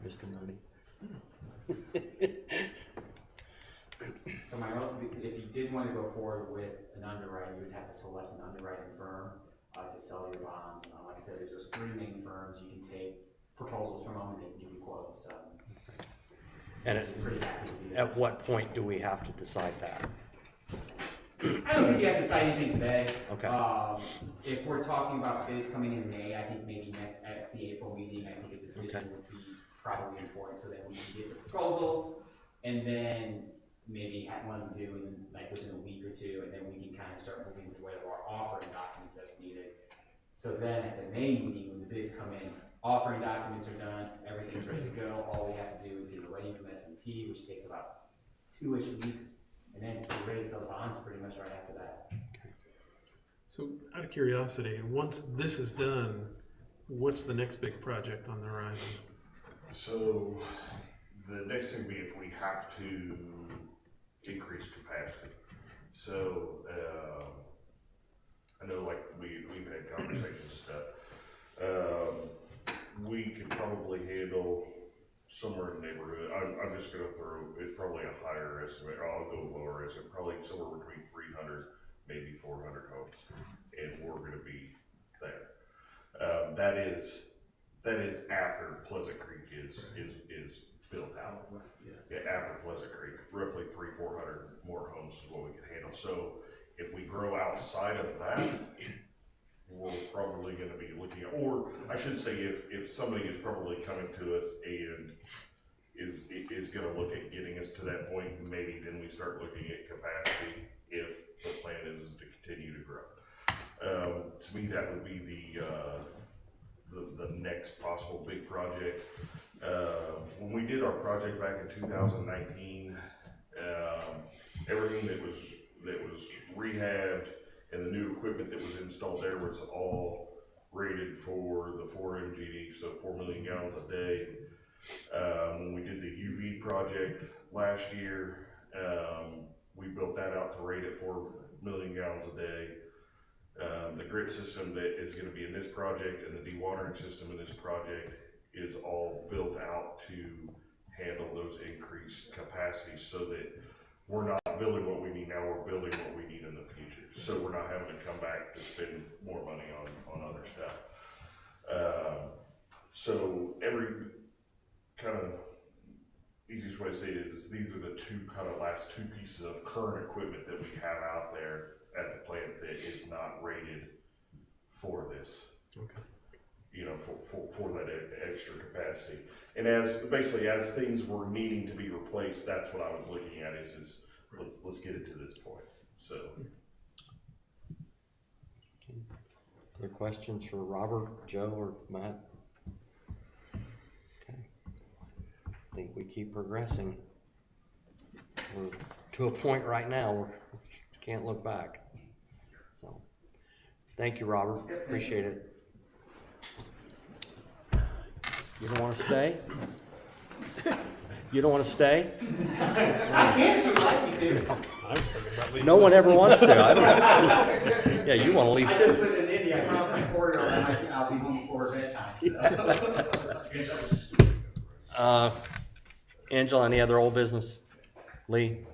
Mr. Mooney? So if you did want to go forward with an underwriter, you would have to select an underwriting firm to sell your bonds. Like I said, there's those three main firms. You can take proposals from them and they can give you quotes. And pretty happy to do that. at what point do we have to decide that? I don't think you have to decide anything today. Okay. If we're talking about bids coming in May, I think maybe next at the April meeting, I think a decision would be probably important, so that we can get the proposals and then maybe have one due in within a week or two, and then we can kind of start moving with whatever our offering documents that's needed. So then at the May meeting, when the bids come in, offering documents are done, everything's ready to go. All we have to do is get a rating from S&P, which takes about 2-ish weeks, and then we're ready to sell the bonds pretty much right after that. So out of curiosity, once this is done, what's the next big project on the horizon? So the next thing would be if we have to increase capacity. So I know like we've had conversations and stuff. We could probably handle somewhere in the neighborhood. I'm just gonna throw, it's probably a higher estimate, or I'll go lower estimate, probably somewhere between 300, maybe 400 homes, and we're gonna be there. That is after Pleasant Creek is built out. Yeah, after Pleasant Creek, roughly 300-400 more homes is what we can handle. So if we grow outside of that, we're probably going to be looking at, or I should say, if somebody is probably coming to us and is going to look at getting us to that point, maybe then we start looking at capacity if the plan is to continue to grow. To me, that would be the next possible big project. When we did our project back in 2019, everything that was rehabbed and the new equipment that was installed there was all rated for the 4 MGD, so 4 million gallons a day. When we did the UV project last year, we built that out to rate at 4 million gallons a day. The grid system that is going to be in this project and the dewatering system in this project is all built out to handle those increased capacities, so that we're not building what we need now, we're building what we need in the future. So we're not having to come back to spend more money on other stuff. So every kind of easiest way to say it is these are the last two pieces of current equipment that we have out there at the plant that is not rated for this. Okay. You know, for that extra capacity. And as things were needing to be replaced, that's what I was looking at is let's get it to this point. So. Other questions for Robert, Joe, or Matt? Okay. I think we keep progressing. We're to a point right now where we can't look back. So, thank you, Robert. Appreciate it. You don't want to stay? You don't want to stay? I can if you'd like me to. I was thinking about leaving. No one ever wants to. I don't know. Yeah, you want to leave I too. just lived in India. I promised my 4-year-old I'll be home before bedtime. So. Angela, any other old business? Lee?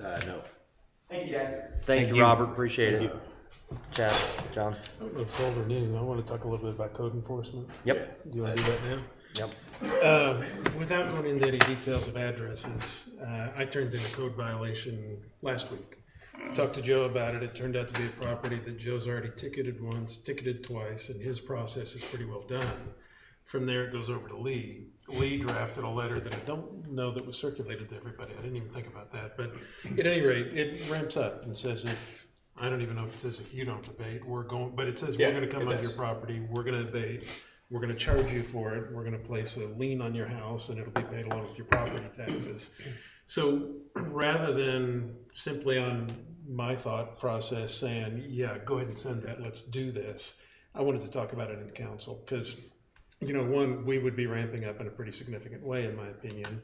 No. Thank you, guys. Thank you, Robert. Appreciate it. Chad, John? I don't know if it's old or new. I want to talk a little bit about code enforcement. Yep. Do you want to do that now? Yep. Without going into any details of addresses, I turned in a code violation last week. Talked to Joe about it. It turned out to be a property that Joe's already ticketed once, ticketed twice, and his process is pretty well done. From there, it goes over to Lee. Lee drafted a letter that I don't know that was circulated to everybody. I didn't even think about that. But at any rate, it ramps up and says I don't even know if it says if you don't abate, but it says we're going to come onto your property, we're going to abate, we're going to charge you for it, we're going to place a lien on your house, and it'll be paid along with your property taxes. So rather than simply on my thought process saying, yeah, go ahead and send that, let's do this, I wanted to talk about it in council because, one, we would be ramping up in a pretty significant way, in my opinion,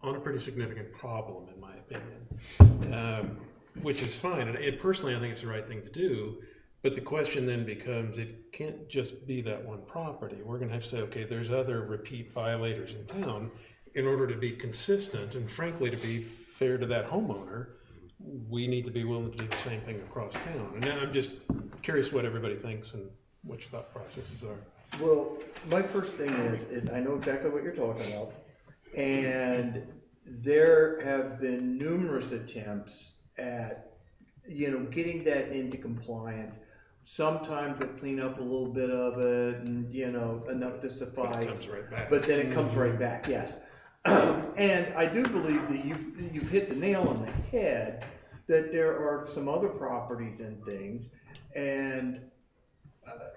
on a pretty significant problem, in my opinion. Which is fine, and personally I think it's the right thing to do, but the question then becomes, it can't just be that one property. We're going to have to say, okay, there's other repeat violators in town. In order to be consistent and frankly to be fair to that homeowner, we need to be willing to do the same thing across town. And I'm just curious what everybody thinks and what your thought processes are. Well, my first thing is I know exactly what you're talking about, and there have been numerous attempts at, getting that into compliance. Sometimes they clean up a little bit of it and, enough to suffice. But it comes right back. But then it comes right back, yes. And I do believe that you've hit the nail on the head, that there are some other properties and things, and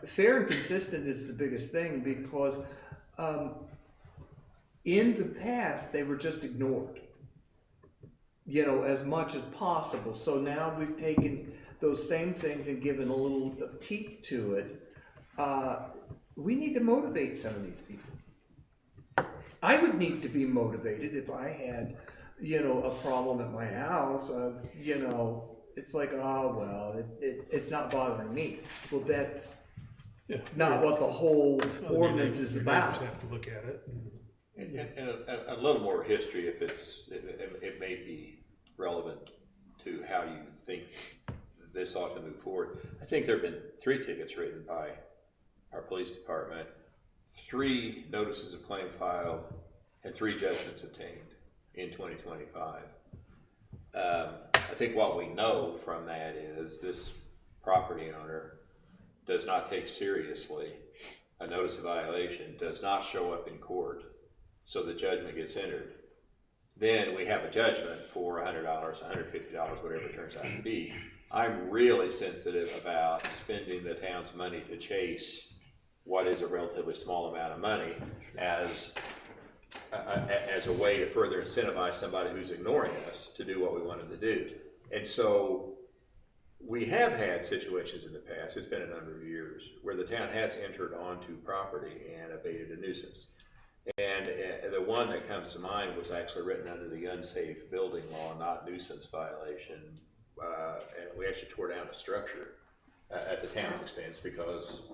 fair and consistent is the biggest thing, because in the past they were just ignored. you know, as much as possible. So now we've taken those same things and given a little teeth to it. We need to motivate some of these people. I would need to be motivated if I had, you know, a problem at my house. You know, it's like, oh, well, it's not bothering me. Well, that's not what the whole ordinance is about. Neighbors have to look at it. And a little more history, if it may be relevant to how you think this ought to move forward. I think there have been 3 tickets written by our police department, 3 notices of claim filed, and 3 judgments obtained in 2025. I think what we know from that is this property owner does not take seriously a notice of violation, does not show up in court, so the judgment gets entered. Then we have a judgment for $100, $150, whatever it turns out to be. I'm really sensitive about spending the town's money to chase what is a relatively small amount of money as a way to further incentivize somebody who's ignoring us to do what we want them to do. And so we have had situations in the past, it's been a number of years, where the town has entered onto property and abated a nuisance. And the one that comes to mind was actually written under the unsafe building law, not nuisance violation. And we actually tore down a structure at the town's expense because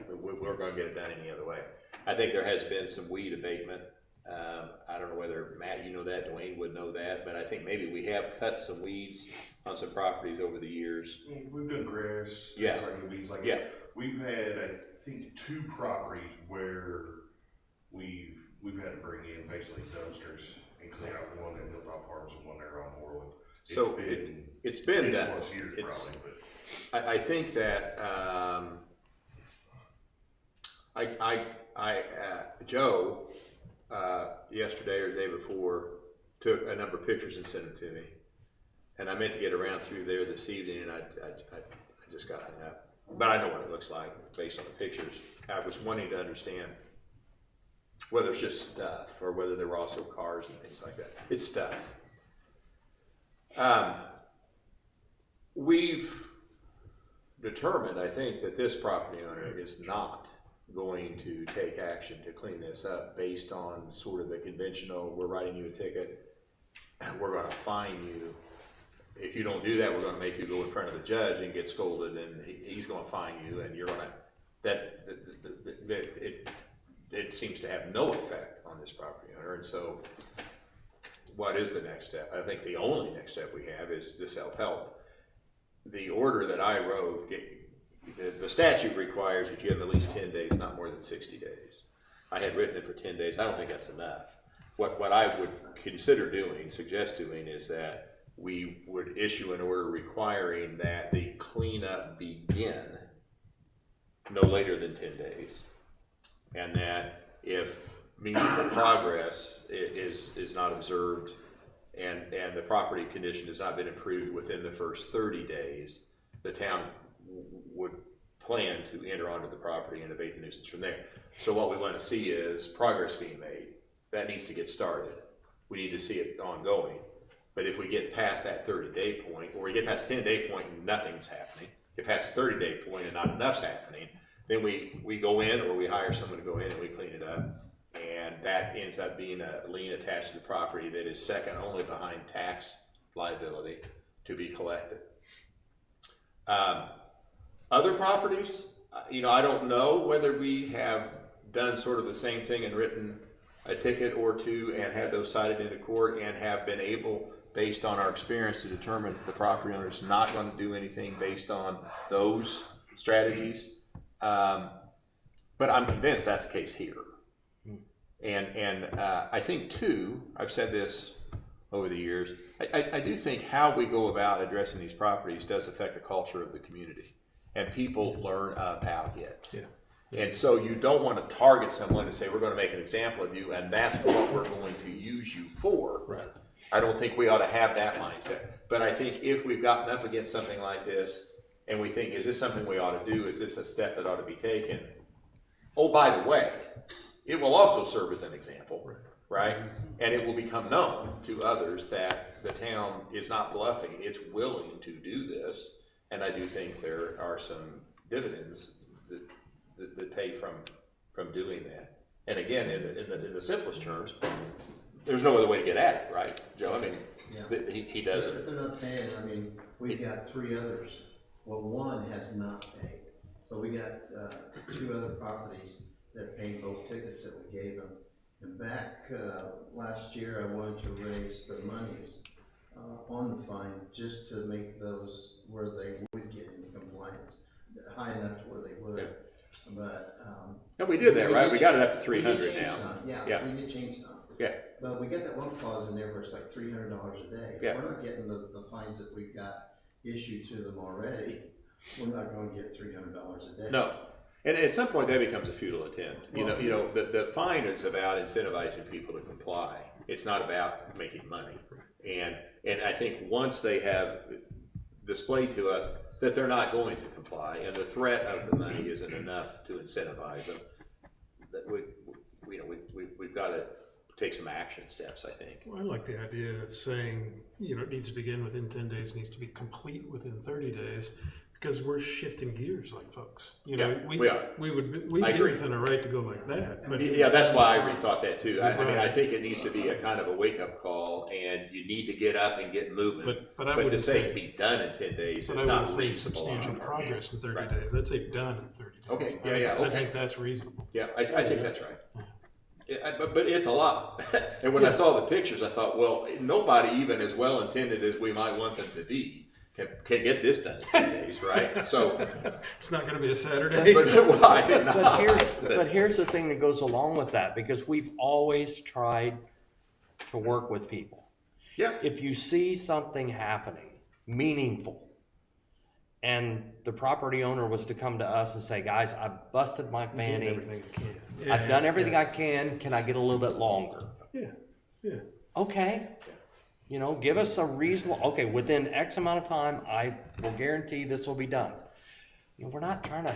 we weren't going to get it done any other way. I think there has been some weed abatement. I don't know whether, Matt, you know that, Dwayne would know that, but I think maybe we have cut some weeds on some properties over the years. We've done grass, Yeah. things like weeds, like Yeah. We've had, I think, 2 properties where we've had to bring in basically dumpsters and clean out, one at Hilltop Farms and one there on Moreland. So it's been 10 done. plus years It's, probably, but I think that Joe yesterday or the day before took a number of pictures and sent them to me, and I meant to get around through there this evening, and I just got hung up. But I know what it looks like based on the pictures. I was wanting to understand whether it's just stuff or whether there were also cars and things like that. It's stuff. We've determined, I think, that this property owner is not going to take action to clean this up based on sort of the conventional, we're writing you a ticket, we're going to fine you. If you don't do that, we're going to make you go in front of the judge and get scolded, and he's going to fine you, and you're going to, it seems to have no effect on this property owner. And so what is the next step? I think the only next step we have is the self-help. The order that I wrote, the statute requires that you have at least 10 days, not more than 60 days. I had written it for 10 days. I don't think that's enough. What I would suggest doing is that we would issue an order requiring that the cleanup begin no later than 10 days. And that if meaningful progress is not observed and the property condition has not been improved within the first 30 days, the town would plan to enter onto the property and abate the nuisance from there. So what we want to see is progress being made. That needs to get started. We need to see it ongoing. But if we get past that 30-day point, or we get past the 10-day point and nothing's happening, get past the 30-day point and not enough's happening, then we go in, or we hire someone to go in and we clean it up. And that ends up being a lien attached to the property that is second only behind tax liability to be collected. Other properties, I don't know whether we have done sort of the same thing and written a ticket or two and had those cited into court and have been able, based on our experience, to determine that the property owner is not going to do anything based on those strategies. But I'm convinced that's the case here. And I think too, I've said this over the years, I do think how we go about addressing these properties does affect the culture of the community, and people learn about it. Yeah. And so you don't want to target someone to say, we're going to make an example of you, and that's what we're going to use you for. Right. I don't think we ought to have that mindset. But I think if we've gotten up against something like this, and we think, is this something we ought to do? Is this a step that ought to be taken? Oh, by the way, it will also serve as an example. Right. right? And it will become known to others that the town is not bluffing, it's willing to do this. And I do think there are some dividends that pay from doing that. And again, in the simplest terms, there's no other way to get at it, right, Joe? I mean, he does If it. they're not paying, I mean, we've got 3 others. Well, one has not paid. So we got 2 other properties that paid those tickets that we gave them. And back last year, I wanted to raise the monies on the fine just to make those where they would get into compliance, high enough to where they would. Yeah. But No, we did that, right? did We got it up to we did 300 change now. some. Yeah, Yeah. we did change some. Yeah. But we got that one clause in there where it's like $300 a day. Yeah. If we're not getting the fines that we've got issued to them already, we're not going to get $300 a day. No. And at some point that becomes a futile attempt. Well, The fine is about incentivizing people to comply. It's not about making money. And I think once they have displayed to us that they're not going to comply and the threat of the money isn't enough to incentivize them, that we've got to take some action steps, I think. Well, I like the idea of saying, it needs to begin within 10 days, needs to be complete within 30 days, because we're shifting gears like folks. We are. We'd I be agree. within our right to go like that. But Yeah, that's why I rethought that too. I mean, I Right. think it needs to be a kind of a wake-up call, and you need to get up and get moving. But I to wouldn't say say- be done in 10 days, But it's I not wouldn't say reasonable on substantial our part. progress in 30 Right. days. I'd say done in 30 days. Okay, I okay. think that's reasonable. Yeah, I think that's right. Yeah, but it's a lot. And when I saw the pictures, I thought, well, nobody even as well intended as we might want them to be can get this done in 10 days, right? So, It's not going to be a Saturday. but well, I think not. But here's the thing that goes along with that, because we've always tried to work with people. Yeah. If you see something happening, meaningful, and the property owner was to come to us and say, guys, I busted my Doing fanny, everything you can. I've done everything yeah. I can I get a little bit longer? Yeah. Okay. Give us a reasonable, okay, within X amount of time, I will guarantee this will be done. We're not trying to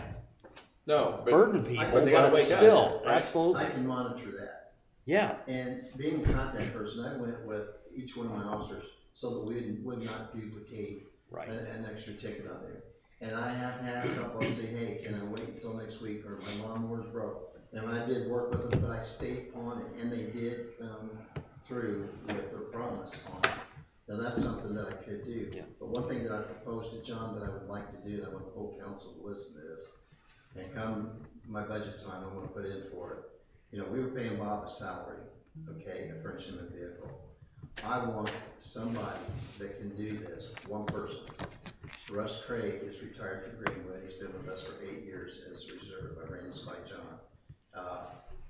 No, but burden people, but they gotta wake up, still, right? absolutely. I can monitor that. Yeah, And being a contact person, I went with each one of my officers so that we would not duplicate right. an extra ticket on there. And I have had a couple of them say, hey, can I wait until next week, or my lawnmower's broke. And I did work with them, but I stayed on it, and they did come through with their promise on it. Now, that's something that I could do. Yeah. But one thing that I proposed to John that I would like to do, and I want the whole council to listen to this, and come my budget time, I want to put in for it. We were paying Bob a salary, okay, and furnishing him a vehicle. I want somebody that can do this, one person. Russ Craig is retired from Greenwood. He's been with us for 8 years as reserve. I ran this by John.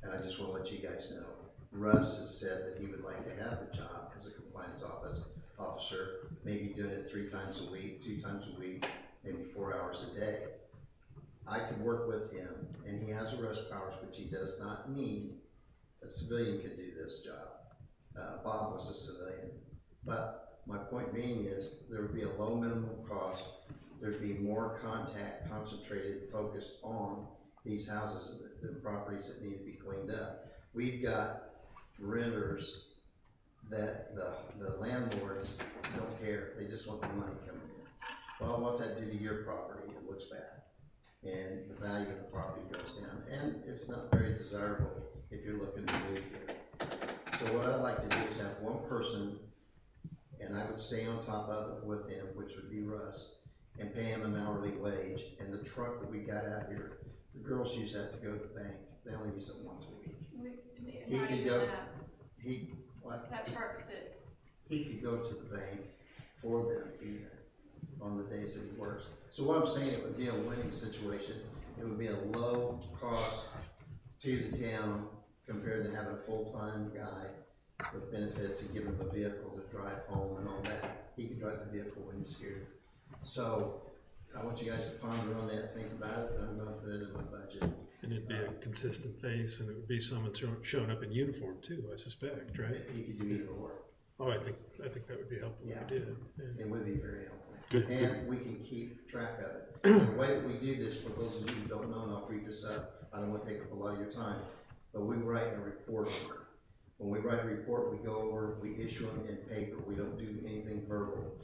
And I just want to let you guys know, Russ has said that he would like to have the job as a compliance officer, maybe doing it 3 times a week, 2 times a week, maybe 4 hours a day. I could work with him, and he has arrest powers, which he does not need. A civilian could do this job. Bob was a civilian. But my point being is there would be a low minimum cost. There'd be more contact concentrated, focused on these houses, the properties that need to be cleaned up. We've got renters that the landlords don't care. They just want the money coming in. Well, what's that do to your property? It looks bad. And the value of the property goes down. And it's not very desirable if you're looking to move here. So what I'd like to do is have one person, and I would stay on top of it with him, which would be Russ, and pay him an hourly wage. And the truck that we got out here, the girls use that to go to the bank. They only use it once a week. He Not could even go, that. That truck sits. he could go to the bank for them even on the days that he works. So what I'm saying, it would be a winning situation. It would be a low cost to the town compared to having a full-time guy with benefits and giving him a vehicle to drive home and all that. He could drive the vehicle when he's here. So I want you guys to ponder on that, think about it, and I'm gonna put it in my budget. And it'd be a consistent face, and it would be someone showing up in uniform too, I suspect, right? He could do either or. Oh, I think that would be helpful if we did. Yeah. It would be very helpful. Good, And we can keep track of it. The way that we do this, for those of you who don't know, and I'll brief this up, I don't want to take up a lot of your time, but we write a report on it. When we write a report, we go over, we issue them in paper, we don't do anything verbal.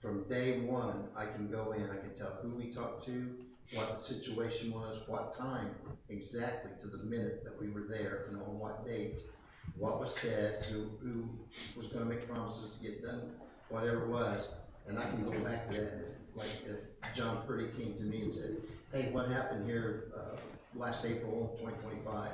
From day one, I can go in, I can tell who we talked to, what the situation was, what time, exactly to the minute that we were there, and on what date, what was said, who was gonna make promises to get done, whatever it was. And I can go back to that, if John Purdy came to me and said, hey, what happened here, last April 2025,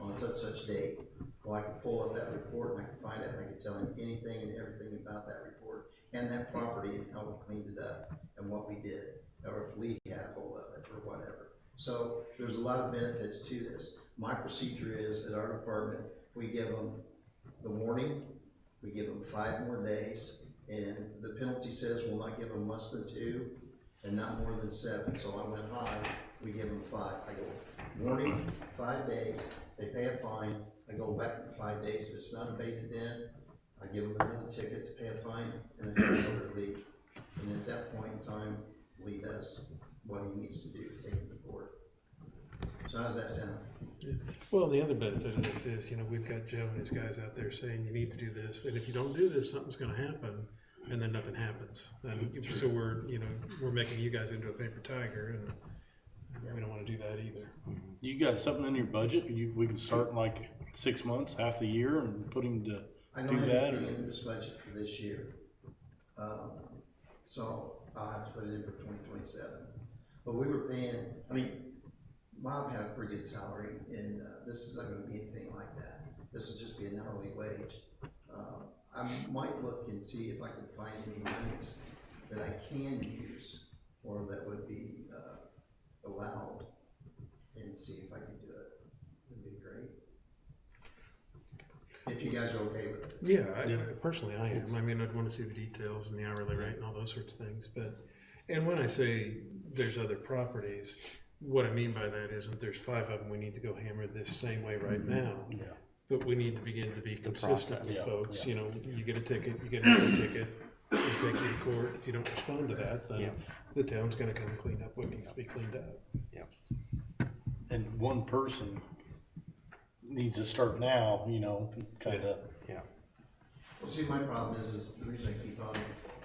on such date? Well, I could pull up that report and I could find it, and I could tell him anything and everything about that report and that property and how we cleaned it up and what we did, or if Lee had a hold of it or whatever. So there's a lot of benefits to this. My procedure is, at our department, we give them the warning, we give them 5 more days, and the penalty says we'll not give them less than 2 and not more than 7. So I went high, we give them 5. I go, warning, 5 days, they pay a fine, I go back in 5 days. If it's not abated in, I give them another ticket to pay a fine, and I turn it over to Lee. And at that point in time, Lee does what he needs to do to take him to court. So how's that sound? Well, the other benefit of this is, you know, we've got Joe and his guys out there saying you need to do this, and if you don't do this, something's gonna happen, and then nothing happens. And so we're making you guys into a paper tiger, and we don't wanna do that either. You got something in your budget? We can start in like 6 months, half the year, and put him to I do don't have that. anything in this budget for this year. So I'll have to put it in for 2027. But we were paying, I mean, Bob had a pretty good salary, and this is not gonna be anything like that. This will just be an hourly wage. I might look and see if I can find any monies that I can use or that would be allowed, and see if I can do it. It'd be great. If you guys are okay with it. Yeah, personally I am. I mean, I'd want to see the details and the hourly rate and all those sorts of things. And when I say there's other properties, what I mean by that isn't there's 5 of them we need to go hammer this same way right now. Yeah. But we need to begin to be consistent with process. folks. Yeah. You know, you get a ticket, you get another ticket, we take you to court. If you don't respond to that, then the town's gonna come clean up what needs to be cleaned up. And one person needs to start now, kind of. Well, see, my problem is the reason I keep on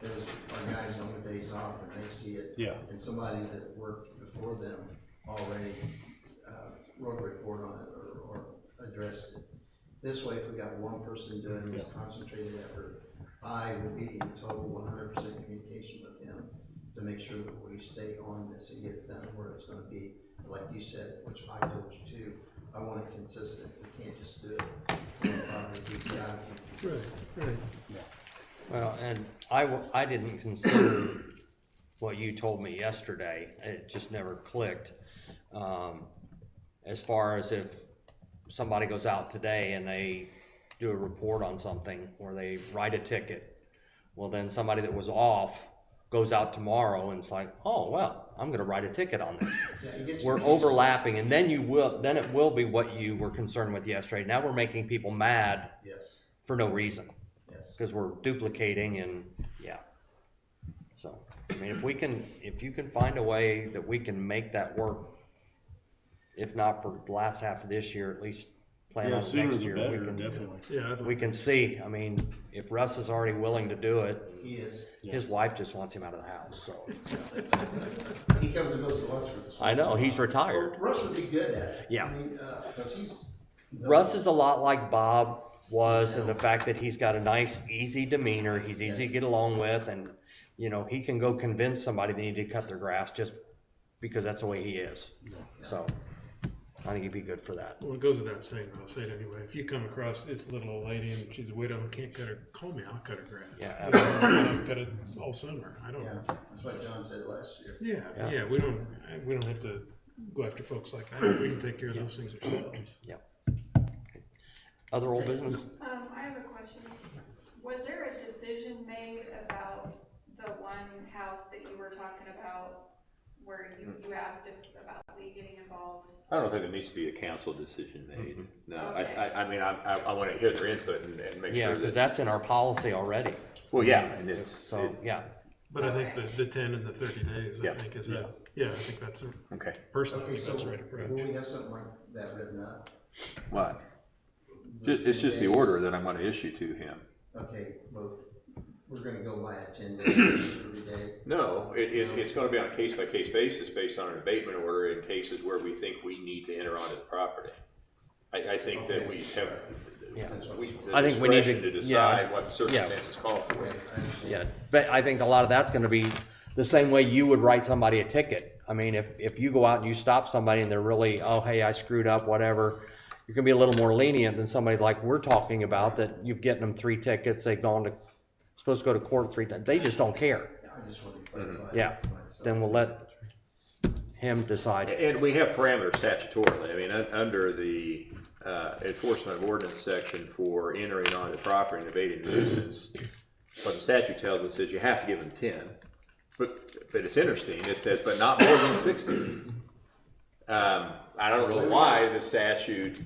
is our guys on the days off and they see it. Yeah. And somebody that worked before them already wrote a report on it or addressed it. This way, if we got one person doing this concentrated effort, I will be in total 100% communication with him to make sure that we stay on this and get it done where it's gonna be, like you said, which I told you too. I want it consistent. We can't just do it. Right. Well, and I didn't consider what you told me yesterday. It just never clicked. As far as if somebody goes out today and they do a report on something or they write a ticket, well, then somebody that was off goes out tomorrow and it's like, oh, well, I'm gonna write a ticket on this. We're overlapping, and then it will be what you were concerned with yesterday. Now we're making people mad for no reason. Because we're duplicating and so I mean, if you can find a way that we can make that work, if not for the last half of this year, at least plan on sooner next the year. better, definitely. We can see. I mean, if Russ is already willing to do it, He is. his wife just wants him out of the house. So He comes and goes to lunch with us. I know he's retired. Well, Russ would be good at it. Yeah. I mean, because he's. Russ is a lot like Bob was in the fact that he's got a nice, easy demeanor. He's easy to get along with, and he can go convince somebody they need to cut their grass just because that's the way he is. So I think he'd be good for that. Well, it goes without saying, but I'll say it anyway. If you come across it's a little old lady and she's a widow and can't cut her, call me. I'll cut her grass. Yeah, I'll cut it all summer. I don't. Yeah, that's what John said last year. Yeah. We don't have to go after folks like that. We can take care of those things ourselves. Other old business? I have a question. Was there a decision made about the one house that you were talking about where you asked about Lee getting involved? I don't think there needs to be a council decision made. No, Okay. I mean, I want to hear their input and make Yeah, sure because that. that's in our policy already. Well, yeah, and it's So, But I think the 10 and the 30 days, I think is I think that's okay. personally, I Okay, think so that's the right approach. will we have something like that written up? What? It's just the 10 days. order that I'm gonna issue to him. Okay, well, we're gonna go by a 10-day, 30-day. No, it's gonna be on a case-by-case basis based on an abatement order in cases where we think we need to enter onto the property. I think that we have, Yeah. the I think we need to- discretion to decide what the circumstances call for. Okay, I understand. Yeah, but I think a lot of that's gonna be the same way you would write somebody a ticket. I mean, if you go out and you stop somebody and they're really, oh, hey, I screwed up, whatever, you're gonna be a little more lenient than somebody like we're talking about, that you've getting them 3 tickets, they've gone to, supposed to go to court 3 times, they just don't care. I just want to clarify. Yeah, myself. then we'll let him decide. And we have parameters statutorily. I mean, under the enforcement of ordinance section for entering on the property and evading nuisance, what the statute tells us is you have to give them 10. But it's interesting. It says, but not more than 60. I don't know why the statute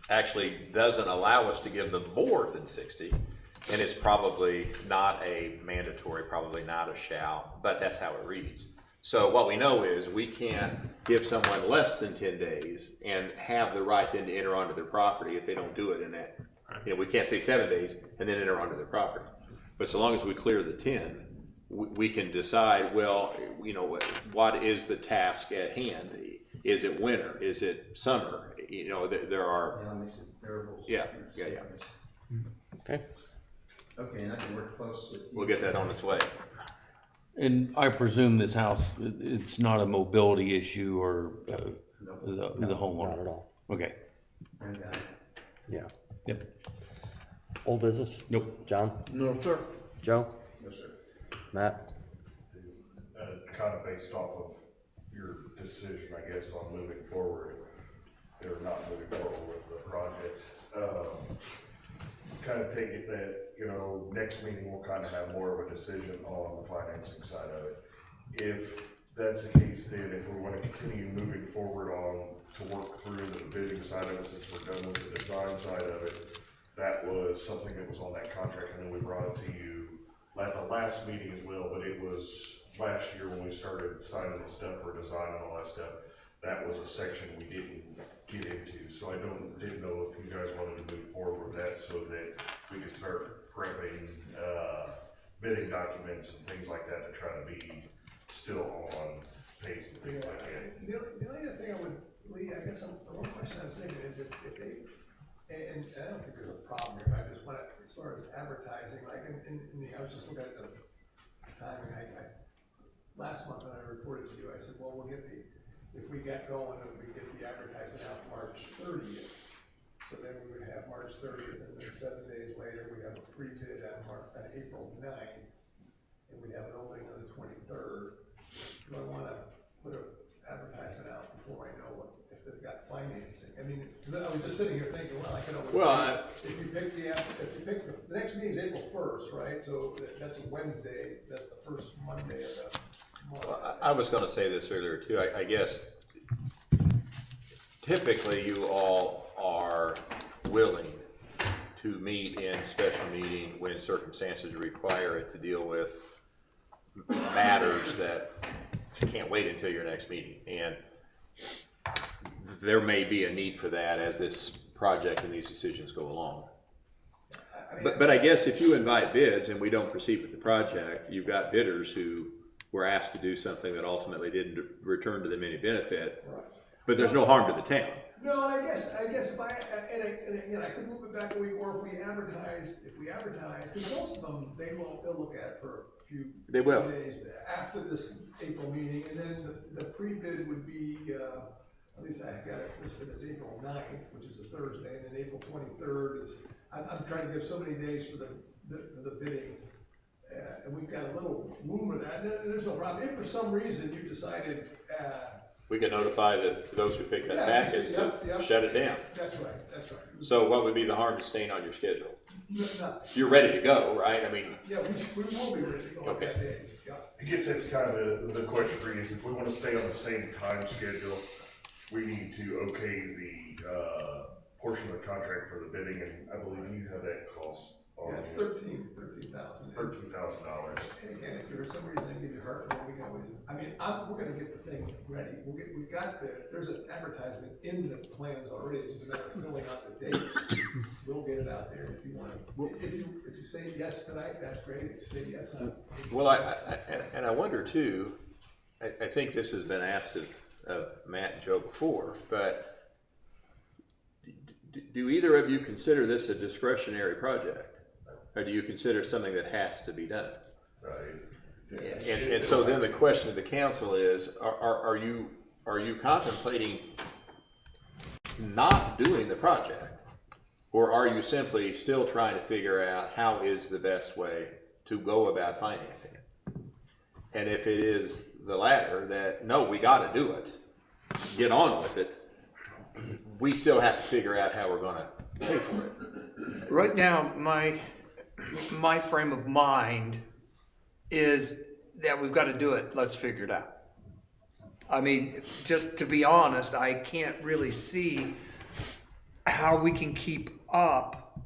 actually doesn't allow us to give them more than 60. And it's probably not a mandatory, probably not a shall, but that's how it reads. So what we know is we can't give someone less than 10 days and have the right then to enter onto their property if they don't do it in that. You know, we can't say 7 days and then enter onto their property. But so long as we clear the 10, we can decide, well, you know, what is the task at hand? Is it winter? Is it summer? You know, there are. Yeah, it makes it variables. Yeah. Okay. Okay, and I can work close with you. We'll get that on its way. And I presume this house, it's not a mobility issue or Nope. the homeowner? Not at all. Okay. I got it. Yeah. Yep. Old business? Nope. John? No, sir. Joe? No, sir. Matt? Kind of based off of your decision, I guess, on moving forward, or not moving forward with the project. Kind of take it that, you know, next meeting we'll kind of have more of a decision on the financing side of it. If that's the case, then if we want to continue moving forward on to work through the bidding side of it, since we're done with the design side of it, that was something that was on that contract. I know we brought it to you at the last meeting as well, but it was last year when we started signing the stuff for design and all that stuff. That was a section we didn't get into, so I didn't know if you guys wanted to move forward with that so that we could start prepping bidding documents and things like that to try to be still on pace and things like that. The only other thing I would, Lee, I guess the one question I was thinking is if they, and I don't think there's a problem here, but I just want to, as far as advertising, like, I was just looking at the timing, last month when I reported to you, I said, well, we'll get if we get going and we get the advertisement out March 30th, so then we would have March 30th, and then 7 days later, we have a pre-bid on April 9th, and we have an opening on the 23rd. Do I want to put an advertisement out before I know if they've got financing? I mean, because I was just sitting here thinking, well, I can always. Well, if you pick the next meeting is April 1st, right? So that's a Wednesday, that's the first Monday of the month. I was going to say this earlier too. I guess typically you all are willing to meet in special meeting when circumstances require it to deal with matters that can't wait until your next meeting. And there may be a need for that as this project and these decisions go along. But I guess if you invite bids and we don't proceed with the project, you've got bidders who were asked to do something that ultimately didn't return to them any benefit. Right. But there's no harm to the town. No, and I guess if I could move it back a week, or if we advertise, because most of them, they'll look at it for a few They will. days after this April meeting, and then the pre-bid would be, at least I got it listed as April 9th, which is a Thursday, and then April 23rd is, I'm trying to give so many days for the bidding. And we've got a little room of that, and there's no problem. If for some reason you decided, We can notify those who pick that package to shut it down. that's right. So what would be the harm to staying on your schedule? Nothing. You're ready to go, right? I mean, Yeah, we will be ready to go Okay. that day. Yeah. I guess that's kind of the question for you is if we want to stay on the same time schedule, we need to okay the portion of the contract for the bidding, and I believe you have that cost Yeah, it's $13,000. $13,000. And again, if there's some reason they give you heart, then we can always, we're gonna get the thing ready. We've got there's an advertisement in the plans already, it's just a matter of filling out the dates. We'll get it out there if you want to. If you say yes tonight, that's great. If you say yes, Well, I wonder too, I think this has been asked of Matt and Joe before, but do either of you consider this a discretionary project? Or do you consider something that has to be done? Right. And so then the question of the council is, are you contemplating not doing the project? Or are you simply still trying to figure out how is the best way to go about financing it? And if it is the latter, that no, we gotta do it, get on with it, we still have to figure out how we're gonna pay for it. Right now, my frame of mind is that we've got to do it, let's figure it out. I mean, just to be honest, I can't really see how we can keep up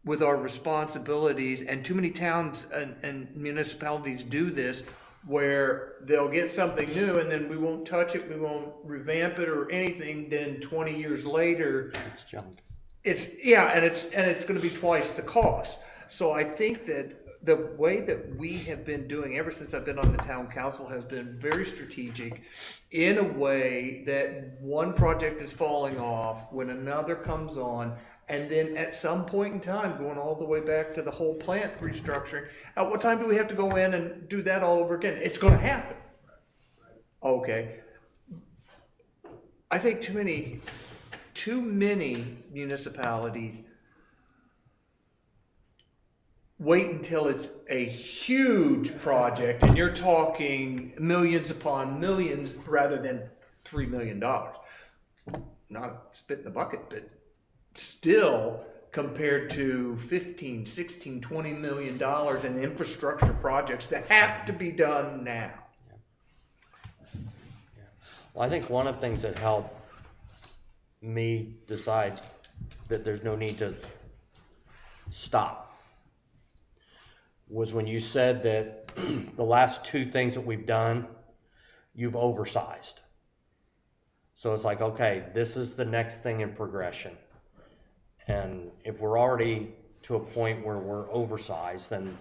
with our responsibilities, and too many towns and municipalities do this, where they'll get something new and then we won't touch it, we won't revamp it or anything, then 20 years later, It's junk. it's going to be twice the cost. So I think that the way that we have been doing ever since I've been on the town council has been very strategic, in a way that one project is falling off when another comes on, and then at some point in time, going all the way back to the whole plant restructuring, at what time do we have to go in and do that all over again? It's going to happen. Okay. I think too many municipalities wait until it's a huge project and you're talking millions upon millions rather than $3 million. Not a spit in the bucket, but still, compared to 15, 16, 20 million dollars in infrastructure projects that have to be done now. Well, I think one of the things that helped me decide that there's no need to stop was when you said that the last two things that we've done, you've oversized. So it's like, okay, this is the next thing in progression. And if we're already to a point where we're oversized, then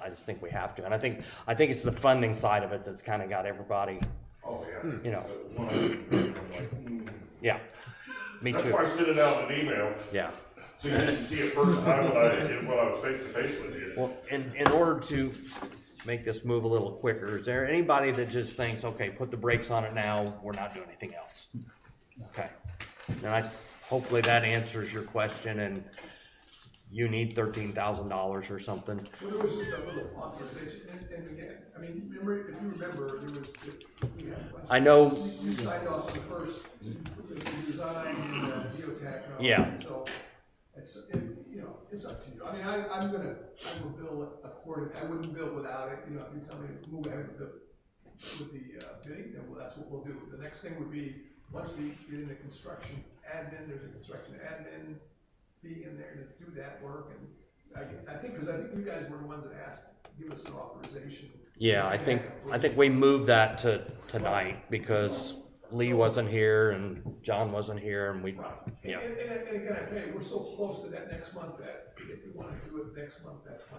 I just think we have to. And I think it's the funding side of it that's kind of got everybody, Oh, yeah. you know, When I was I'm like, yeah, me That's too. why I sent it out in an email, Yeah. so you didn't see it first time when I was face to face with you. Well, in order to make this move a little quicker, is there anybody that just thinks, okay, put the brakes on it now, we're not doing anything else? Okay. And hopefully that answers your question, and you need $13,000 or something. Well, there was just a little authorization, and again, I mean, remember, if you remember, there was, we had. I know. You signed off the first, the design, and geotech. And all Yeah. that, so, it's up to you. I mean, I will bill according, I wouldn't bill without it, if you tell me to move ahead with the bidding, then that's what we'll do. The next thing would be, once we get into construction admin, there's a construction admin fee in there to do that work, and I think you guys were the ones that asked, give us an authorization. Yeah, I think we moved that to tonight because Lee wasn't here and John wasn't here, and yeah. And again, I tell you, we're so close to that next month that if we wanna do it next month, that's fine,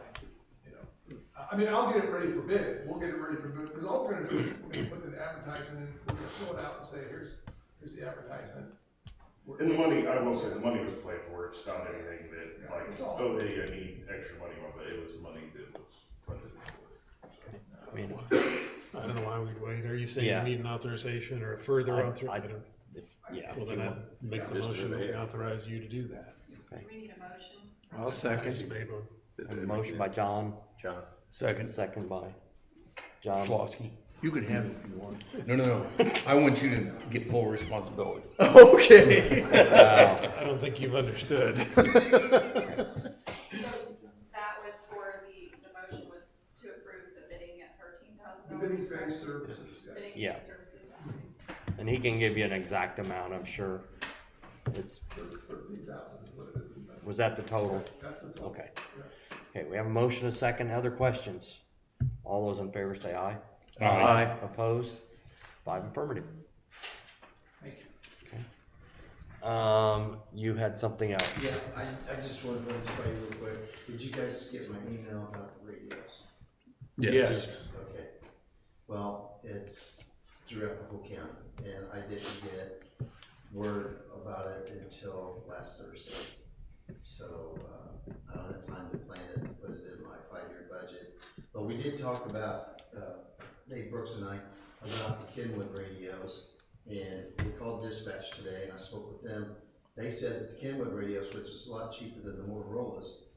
I mean, I'll get it ready for bid, we'll get it ready for bid, because all we're gonna do is we're gonna put an advertisement in, we're gonna fill it out and say, here's the advertisement. And the money, I will say, the money was planned for, it's not anything that, Yeah, like, it's all- oh, they need extra money on, but it was money that was funded for. So. I mean, I don't know why we'd wait. Are you saying Yeah. you need an authorization or a further authorization? yeah. Well, then I'd make the Just motion move that we ahead. authorize you to do that. Do we need a motion? I'll I second. just made one. A motion by John, John? second by John. Schlosky. You can have it if you want. No. I want you to get full responsibility. Okay. I don't think you've understood. So that was for the motion was to approve the bidding at $13,000. The bidding phase services, yes. Bidding Yeah. services. And he can give you an exact amount, I'm sure. It's, 13,000 is what it is. was that the total? That's the total. Okay. Okay, we have a motion, a second, other questions? All those in favor say aye. Aye. Opposed? 5 affirmative. Thank you. You had something else? Yeah, I just wanted to run this by you real quick. Did you guys get my email about the radios? Yes. Okay. Well, it's throughout the whole county, and I didn't get word about it until last Thursday. So, I don't have time to plan it and put it in my 5-year budget. But we did talk about, Dave Brooks and I, about the Kenwood radios. And we called dispatch today, and I spoke with them. They said that the Kenwood radios, which is a lot cheaper than the Motorola's,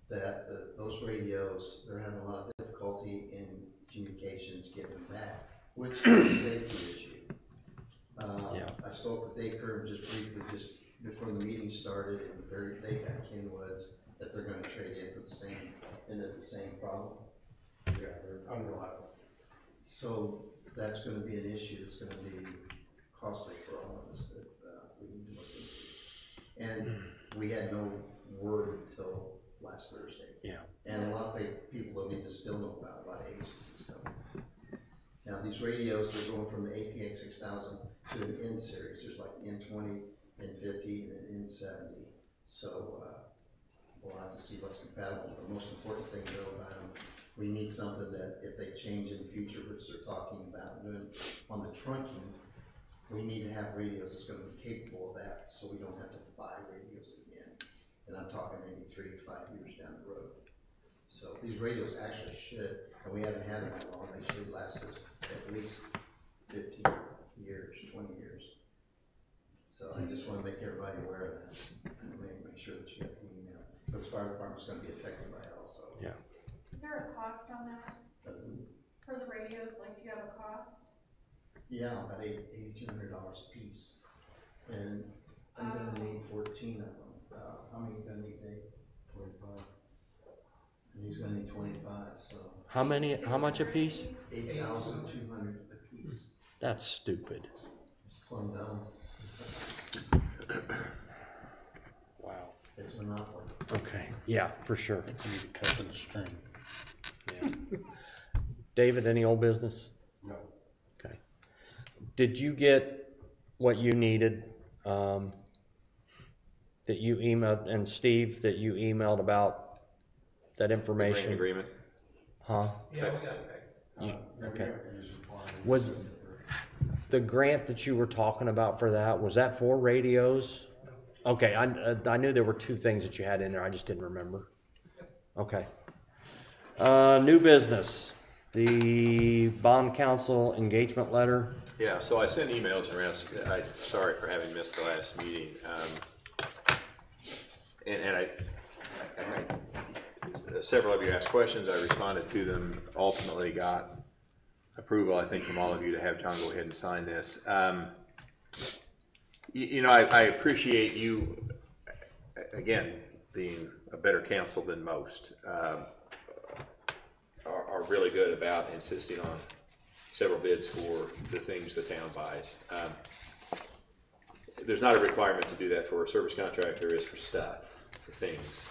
that those radios, they're having a lot of difficulty in communications getting them back, which is a safety issue. I spoke with Dave Kerr just briefly, just before the meeting started, and they've got Kenwoods that they're gonna trade in for the same problem. Yeah, they're unreliable. So that's gonna be an issue that's gonna be costly for all of us that we need to look into. And we had no word until last Thursday. Yeah. And a lot of people don't even still know about ages and stuff. Now these radios, they're going from the APX 6000 to an N series. There's like N20, N50, and an N70. So we'll have to see what's compatible. The most important thing though about them, we need something that if they change in the future, which they're talking about doing on the trunking, we need to have radios that's going to be capable of that, so we don't have to buy radios again. And I'm talking maybe 3 to 5 years down the road. So these radios actually should, and we haven't had them that long, they should last us at least 15 years, 20 years. So I just want to make everybody aware of that, and make sure that you get the email. Because the fire department's going to be affected by it also. Yeah. Is there a cost on that for the radios? Like, do you have a cost? Yeah, about $8,200 a piece. And I'm gonna need 14 of them. How many are you gonna need, Dave? 45. And he's gonna need 25, so. How much a piece? 8,200 a piece. That's stupid. It's plumb down. Wow. It's monopoly. Okay, yeah, for sure. You need to cut the string. Yeah. David, any old business? No. Okay. Did you get what you needed, that you emailed, and Steve, that you emailed about that information? Agreement. Huh? Yeah, we got it. Okay. Was the grant that you were talking about for that, was that for radios? Okay, I knew there were 2 things that you had in there, I just didn't remember. Okay. New business, the bond council engagement letter. Yeah, so I sent emails around. Sorry for having missed the last meeting. Several of you asked questions. I responded to them. Ultimately got approval, I think, from all of you to have John go ahead and sign this. I appreciate you, again, being a better counsel than most, are really good about insisting on several bids for the things the town buys. There's not a requirement to do that for a service contract. There is for stuff, for things.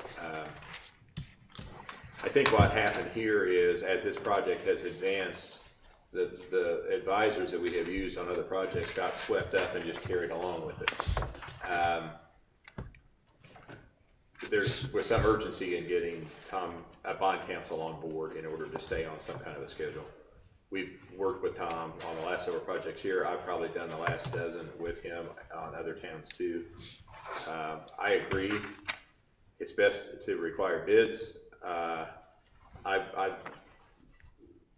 I think what happened here is, as this project has advanced, the advisors that we have used on other projects got swept up and just carried along with it. Was some urgency in getting a bond counsel on board in order to stay on some kind of a schedule. We've worked with Tom on the last several projects here. I've probably done the last dozen with him on other towns too. I agree. It's best to require bids. I've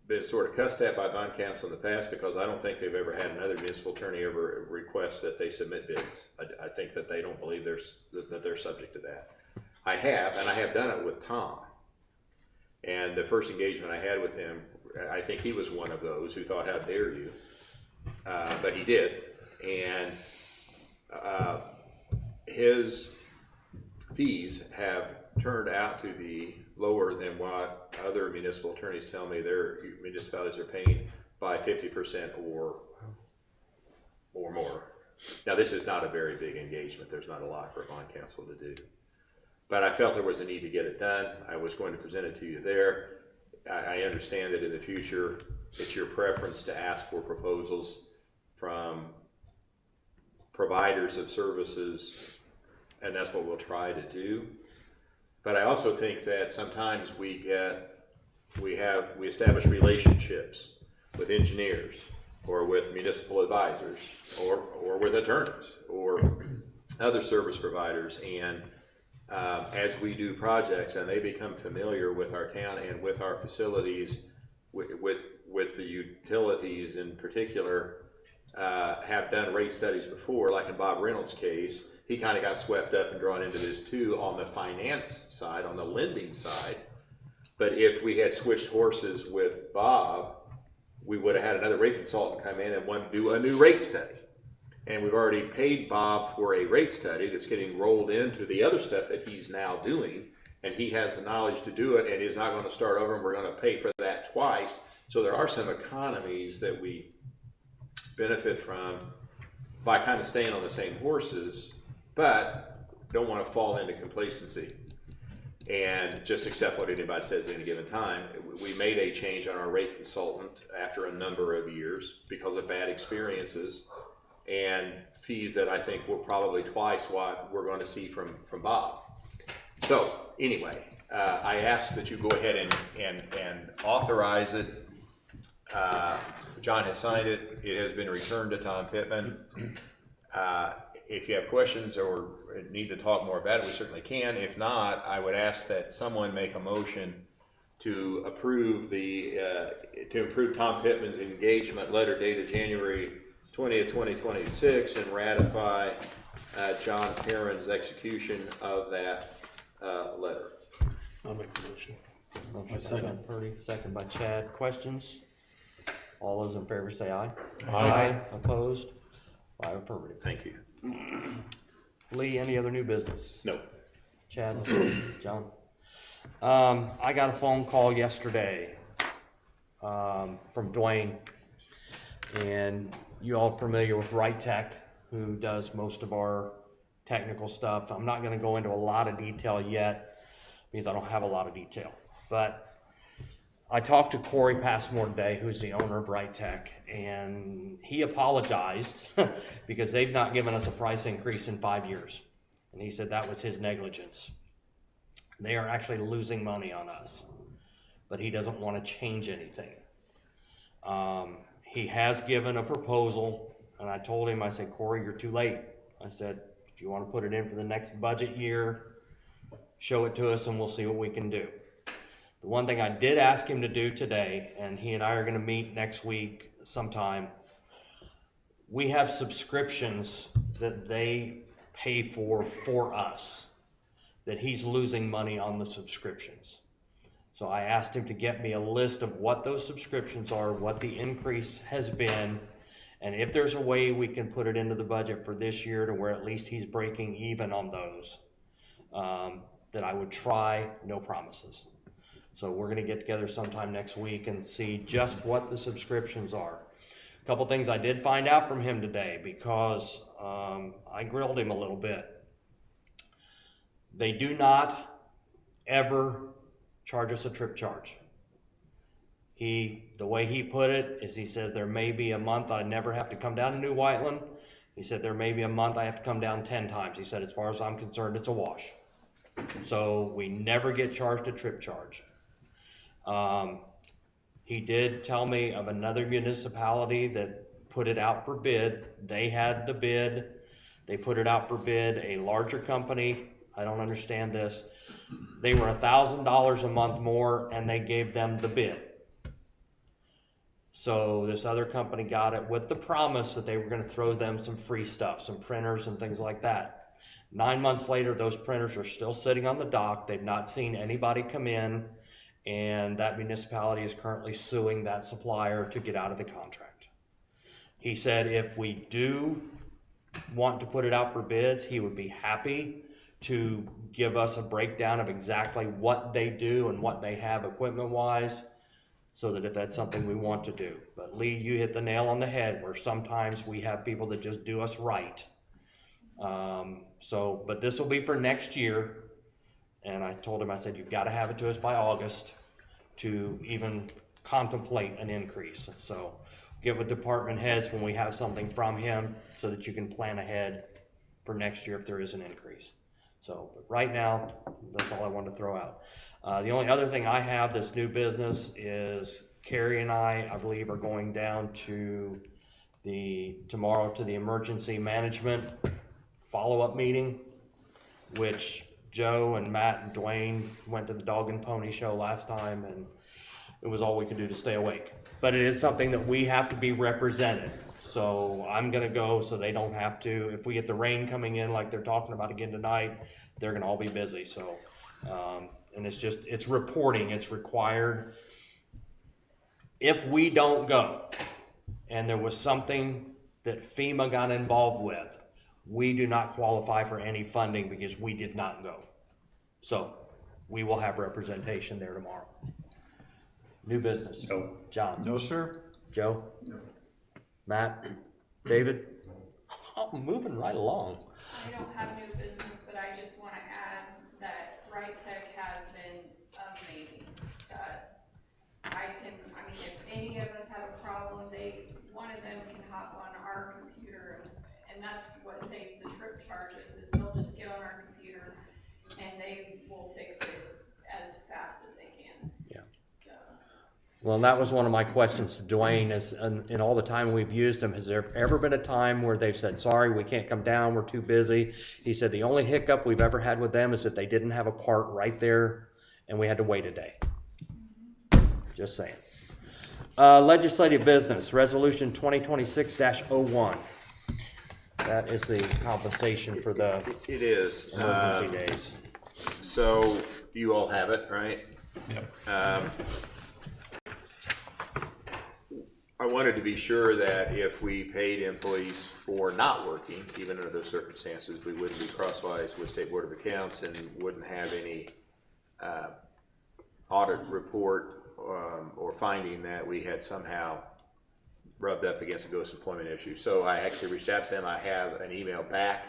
been sort of cussed at by bond counsel in the past because I don't think they've ever had another municipal attorney ever request that they submit bids. I think that they don't believe that they're subject to that. I have done it with Tom. And the first engagement I had with him, I think he was one of those who thought, how dare you? But he did. And his fees have turned out to be lower than what other municipal attorneys tell me their municipalities are paying by 50% or more. Now, this is not a very big engagement. There's not a lot for a bond counsel to do. but I felt there was a need to get it done. I was going to present it to you there. I understand that in the future, it's your preference to ask for proposals from providers of services, and that's what we'll try to do. But I also think that sometimes we establish relationships with engineers or with municipal advisors or with attorneys or other service providers, and as we do projects and they become familiar with our town and with our facilities, with the utilities in particular, have done rate studies before, like in Bob Reynolds' case. He kind of got swept up and drawn into this too on the finance side, on the lending side. But if we had switched horses with Bob, we would have had another rate consultant come in and want to do a new rate study. And we've already paid Bob for a rate study that's getting rolled into the other stuff that he's now doing. And he has the knowledge to do it and is not going to start over, and we're going to pay for that twice. So there are some economies that we benefit from by kind of staying on the same horses, but don't want to fall into complacency and just accept what anybody says at any given time. We made a change on our rate consultant after a number of years because of bad experiences and fees that I think were probably twice what we're going to see from Bob. So anyway, I ask that you go ahead and authorize it. John has signed it. It has been returned to Tom Pittman. If you have questions or need to talk more about it, we certainly can. If not, I would ask that someone make a motion to approve Tom Pittman's engagement letter dated January 20th, 2026, and ratify John Perrin's execution of that letter. I'll make the motion. Motion second, Purdy, second by Chad. Questions? All those in favor say aye. Aye. Opposed? 5 affirmative. Thank you. Lee, any other new business? No. Chad? John? I got a phone call yesterday from Dwayne, and you all familiar with Right Tech, who does most of our technical stuff. I'm not going to go into a lot of detail yet because I don't have a lot of detail, but I talked to Corey Passmore today, who's the owner of Right Tech, and he apologized because they've not given us a price increase in 5 years. And he said that was his negligence. They are actually losing money on us, but he doesn't want to change anything. He has given a proposal, and I told him, I said, Corey, you're too late. I said, if you want to put it in for the next budget year, show it to us and we'll see what we can do. The one thing I did ask him to do today, and he and I are going to meet next week sometime, we have subscriptions that they pay for us, that he's losing money on the subscriptions. So I asked him to get me a list of what those subscriptions are, what the increase has been, and if there's a way we can put it into the budget for this year to where at least he's breaking even on those, that I would try, no promises. So we're going to get together sometime next week and see just what the subscriptions are. A couple things I did find out from him today because I grilled him a little bit. They do not ever charge us a trip charge. The way he put it is he said there may be a month I never have to come down to New Whiteland. He said there may be a month I have to come down 10 times. He said as far as I'm concerned it's a wash. So we never get charged a trip charge. He did tell me of another municipality that put it out for bid. They had the bid. They put it out for bid. A larger company, I don't understand this. They were $1,000 a month more and they gave them the bid. So this other company got it with the promise that they were going to throw them some free stuff, some printers and things like that. 9 months later, those printers are still sitting on the dock. They've not seen anybody come in, and that municipality is currently suing that supplier to get out of the contract. He said if we do want to put it out for bids, he would be happy to give us a breakdown of exactly what they do and what they have equipment-wise, so that if that's something we want to do. But Lee, you hit the nail on the head where sometimes we have people that just do us right. But this will be for next year. And I told him, I said, you've got to have it to us by August to even contemplate an increase. So get with department heads when we have something from him so that you can plan ahead for next year if there is an increase. So, but right now, that's all I wanted to throw out. The only other thing I have that's new business is Carrie and I believe, are going down to tomorrow to the emergency management follow-up meeting, which Joe and Matt and Dwayne went to the dog and pony show last time, and it was all we could do to stay awake. But it is something that we have to be represented. So I'm gonna go so they don't have to. If we get the rain coming in like they're talking about again tonight, they're gonna all be busy. So, and it's reporting, it's required. If we don't go and there was something that FEMA got involved with, we do not qualify for any funding because we did not go. So we will have representation there tomorrow. New business. No. John. No, sir. Joe? No. Matt? David? I'm moving right along. I don't have new business, but I just wanna add that Right Tech has been amazing to us. If any of us have a problem, one of them can hop on our computer, and that's what saves the trip charges, is they'll just get on our computer and they will fix it as fast as they can. Yeah. So. Well, and that was one of my questions to Dwayne is, in all the time we've used them, has there ever been a time where they've said, sorry, we can't come down, we're too busy? He said the only hiccup we've ever had with them is that they didn't have a part right there and we had to wait a day. Just saying. Legislative business, resolution 2026-01. That is the compensation for the It is. emergency days. So you all have it, right? Yep. I wanted to be sure that if we paid employees for not working, even under those circumstances, we wouldn't be crosswise with State Board of Accounts and wouldn't have any audit report or finding that we had somehow rubbed up against a ghost employment issue. So I actually reached out to them. I have an email back.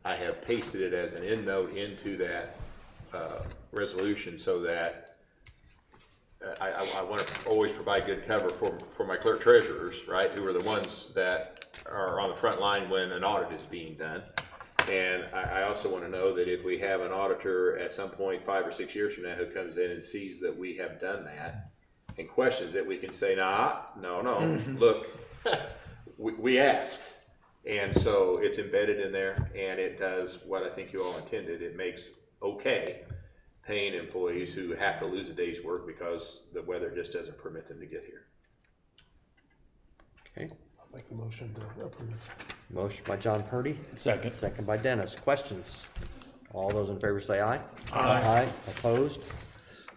I have pasted it as an end note into that resolution so that I want to always provide good cover for my clerk treasurers, right, who are the ones that are on the front line when an audit is being done. And I also want to know that if we have an auditor at some point 5 or 6 years from now who comes in and sees that we have done that and questions it, we can say, no, look, we asked. And so it's embedded in there, and it does what I think you all intended. It makes okay paying employees who have to lose a day's work because the weather just doesn't permit them to get here. Okay. I'll make a motion to approve. Motion by John Purdy. Second. Second by Dennis. Questions? All those in favor say aye. Aye. Opposed?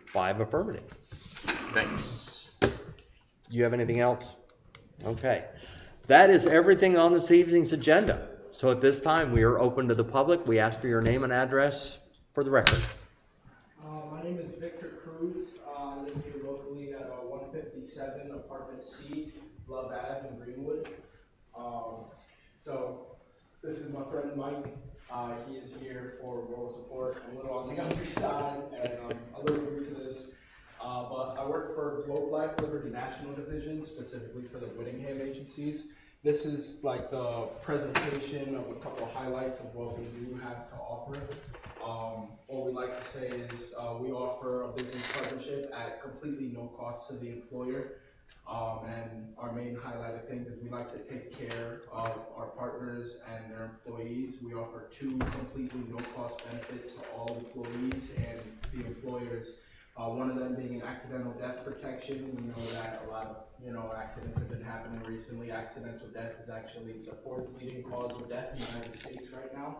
5 affirmative. Thanks. You have anything else? Okay. That is everything on this evening's agenda. So at this time, we are open to the public. We ask for your name and address for the record. My name is Victor Cruz. I live here locally at 157 Apartment C, Love Ave in Greenwood. So this is my friend Mike. He is here for moral support. I'm a little on the younger side, and I'm a little new to this. But I work for Globe Life Liberty National Division, specifically for the Whittingham agencies. This is like the presentation of a couple of highlights of what we do have to offer. What we like to say is we offer a business partnership at completely no cost to the employer. And our main highlight of things is we like to take care of our partners and their employees. We offer 2 completely no cost benefits to all employees and the employers. One of them being an accidental death protection. We know that a lot of accidents have been happening recently. Accidental death is actually the 4th leading cause of death in the United States right now.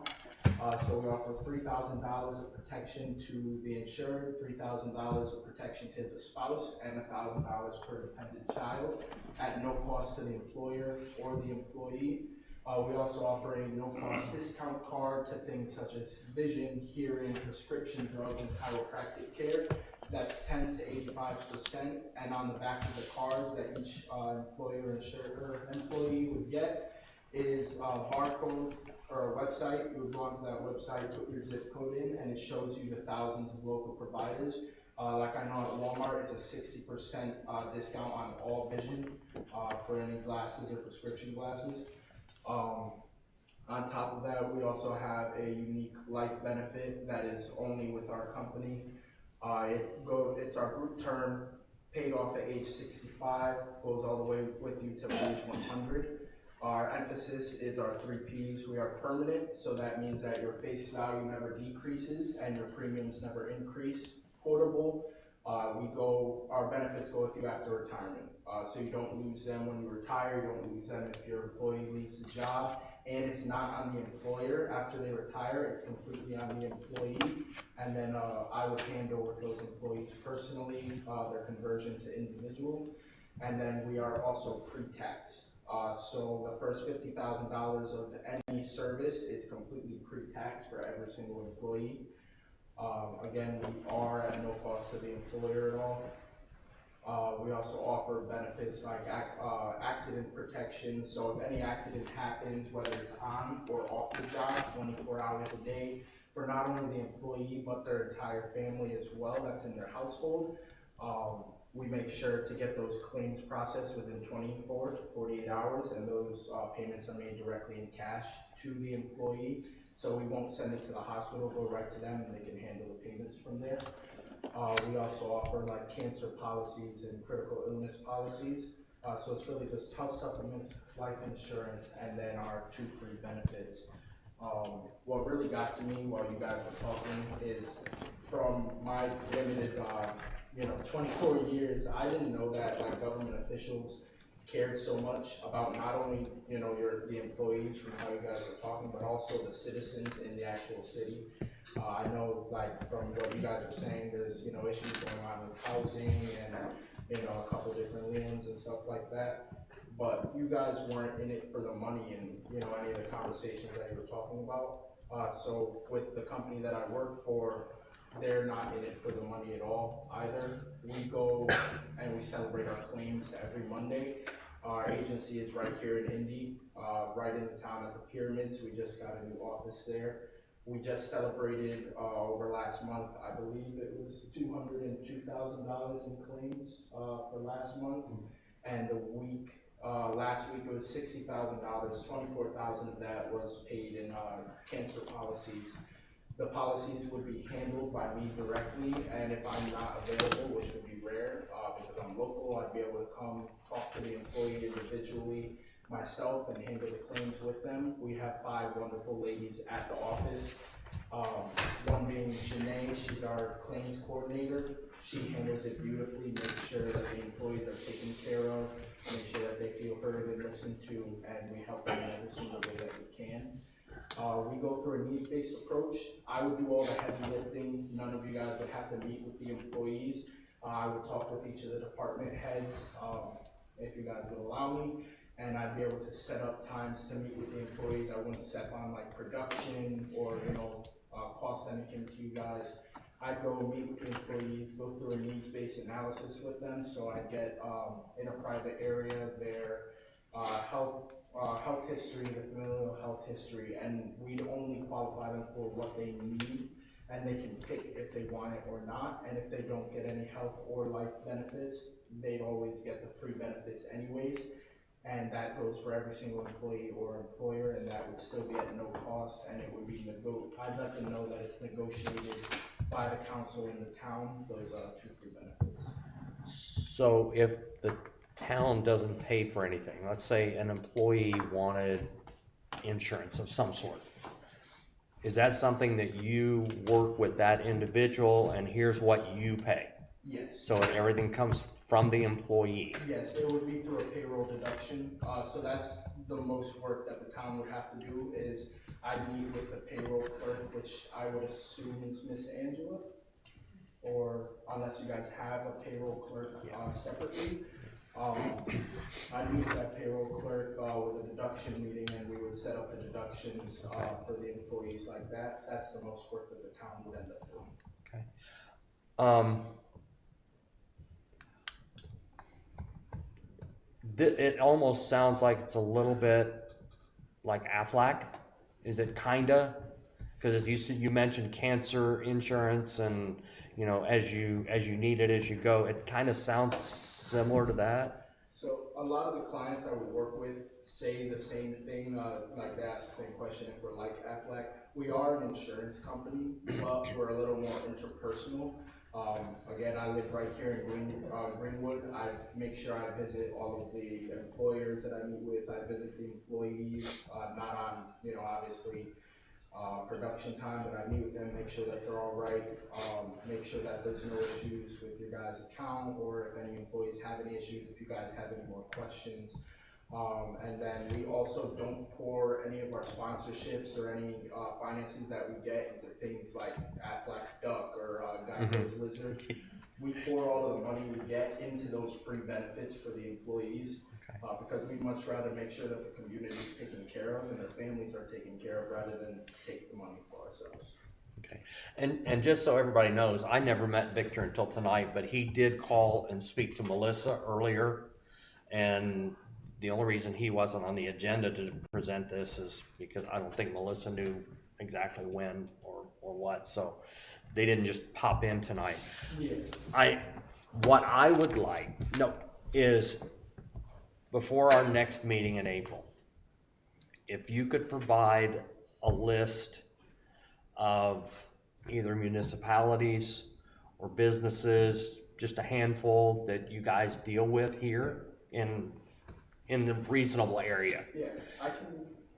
So we offer $3,000 of protection to the insured, $3,000 of protection to the spouse, and $1,000 per dependent child at no cost to the employer or the employee. We also offer a no-cost discount card to things such as vision, hearing, prescription drugs, and chiropractic care. That's 10 to 85%, and on the back of the cards that each employer or employee would get is barcode or a website. You would go onto that website, put your zip code in, and it shows you the thousands of local providers. Like I know at Walmart, it's a 60% discount on all vision for any glasses or prescription glasses. On top of that, we also have a unique life benefit that is only with our company. It's our group term, paid off at age 65, goes all the way with you till age 100. Our emphasis is our 3 Ps. We are permanent, so that means that your face value never decreases and your premiums never increase. Portable, our benefits go with you after retirement. So you don't lose them when you retire, you don't lose them if your employee leaves the job, and it's not on the employer after they retire, it's completely on the employee. And then I would handle with those employees personally, their conversion to individual. And then we are also pre-tax. So the first $50,000 of any service is completely pre-tax for every single employee. Again, we are at no cost to the employer at all. We also offer benefits like accident protection. So if any accident happens, whether it's on or off the job, 24 hours a day, for not only the employee, but their entire family as well that's in their household. We make sure to get those claims processed within 24 to 48 hours, and those payments are made directly in cash to the employee. So we won't send it to the hospital, go right to them, and they can handle the payments from there. We also offer like cancer policies and critical illness policies. So it's really just health supplements, life insurance, and then our 2 free benefits. What really got to me while you guys were talking is from my limited 24 years, I didn't know that like government officials cared so much about not only the employees from how you guys were talking, but also the citizens in the actual city. I know like from what you guys are saying, there's issues going on with housing and a couple different liens and stuff like that. But you guys weren't in it for the money and any of the conversations that you were talking about. So with the company that I work for, they're not in it for the money at all either. We go and we celebrate our claims every Monday. Our agency is right here in Indy, right in the town at the Pyramids. We just got a new office there. We just celebrated over last month, I believe it was $202,000 in claims for last month. And last week it was $60,000, $24,000 of that was paid in cancer policies. The policies would be handled by me directly, and if I'm not available, which would be rare, because I'm local, I'd be able to come talk to the employee individually myself and handle the claims with them. We have 5 wonderful ladies at the office. One being Janae, she's our claims coordinator. She handles it beautifully, makes sure that the employees are taken care of, make sure that they feel heard and listened to, and we help them in every single way that we can. We go through a needs-based approach. I would do all the heavy lifting. None of you guys would have to meet with the employees. I would talk with each of the department heads, if you guys would allow me, and I'd be able to set up times to meet with the employees. I wouldn't set on like production or cost anything to you guys. I'd go meet with the employees, go through a needs-based analysis with them, so I'd get in a private area their health history, the familial health history, and we'd only qualify them for what they need, and they can pick if they want it or not. And if they don't get any health or life benefits, they'd always get the free benefits anyways, and that goes for every single employee or employer, and that would still be at no cost, and it would be I'd let them know that it's negotiated by the council in the town, those 2 free benefits. So if the town doesn't pay for anything, let's say an employee wanted insurance of some sort, is that something that you work with that individual and here's what you pay? Yes. So everything comes from the employee? Yes, it would be through a payroll deduction. So that's the most work that the town would have to do is I'd meet with the payroll clerk, which I would assume is Miss Angela, or unless you guys have a payroll clerk separately. I'd meet with that payroll clerk with a deduction meeting, and we would set up the deductions for the employees like that. That's the most work that the town would end up doing. Okay. It almost sounds like it's a little bit like Aflac Is it kinda? Cause as you said, you mentioned cancer insurance and, you know, as you need it, as you go, it kinda sounds similar to that. So a lot of the clients I would work with say the same thing, like they ask the same question if we're like Aflac. We are an insurance company, but we're a little more interpersonal. Again, I live right here in Greenwood. I make sure I visit all of the employers that I meet with. I visit the employees, not on, you know, obviously, production time, but I meet with them, make sure that they're all right, make sure that there's no issues with your guys' account, or if any employees have any issues, if you guys have any more questions. And then we also don't pour any of our sponsorships or any financings that we get into things like Aflac's Duck or Geico's Lizard. We pour all of the money we get into those free benefits for the employees, because we'd much rather make sure that the community is taken care of and their families are taken care of rather than take the money for ourselves. Okay, and just so everybody knows, I never met Victor until tonight, but he did call and speak to Melissa earlier, and the only reason he wasn't on the agenda to present this is because I don't think Melissa knew exactly when or what, so they didn't just pop in tonight. Yeah. What I would like, is before our next meeting in April, if you could provide a list of either municipalities or businesses, just a handful that you guys deal with here in the reasonable area. Yeah,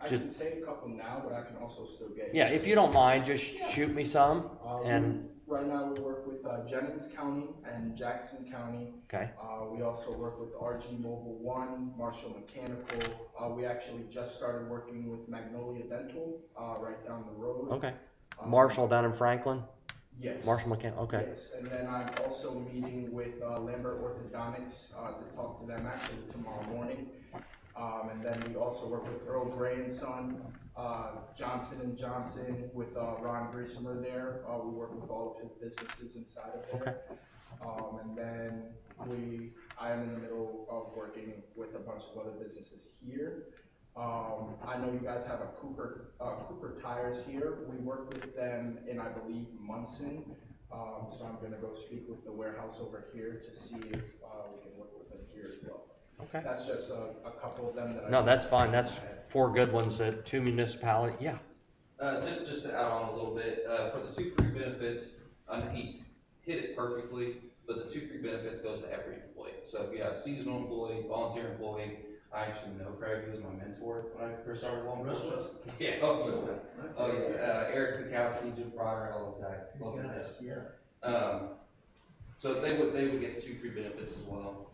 I can say a couple now, but I can also still get. Yeah, if you don't mind, just shoot me some. And right now we work with Jennings County and Jackson County. okay, We also work with RG Mobile One, Marshall Mechanical. We actually just started working with Magnolia Dental right down the road. okay. Marshall down in Franklin. Yes. Marshall McCann. Okay. Yes, and then I'm also meeting with Lambert Orthodontics to talk to them actually tomorrow morning. And then we also work with Earl Gray and Son, Johnson & Johnson with Ron Griesemer there. We work with all of his businesses inside of there. Okay. And then I am in the middle of working with a bunch of other businesses here. I know you guys have a Cooper Tires here. We work with them in, I believe, Munson. So I'm gonna go speak with the warehouse over here to see if we can work with them here as well. Okay. That's just a couple of them that I. No, that's fine. That's 4 good ones at 2 municipalities. Yeah. Just to add on a little bit, for the 2 free benefits, he hit it perfectly, but the 2 free benefits goes to every employee. So if you have seasonal employee, volunteer employee, I actually know Craig, he was my mentor when I first started law enforcement. Yeah, Eric Kukowski, Jim Pryor, all those guys. Love them guys. Yeah. So they would get the 2 free benefits as well.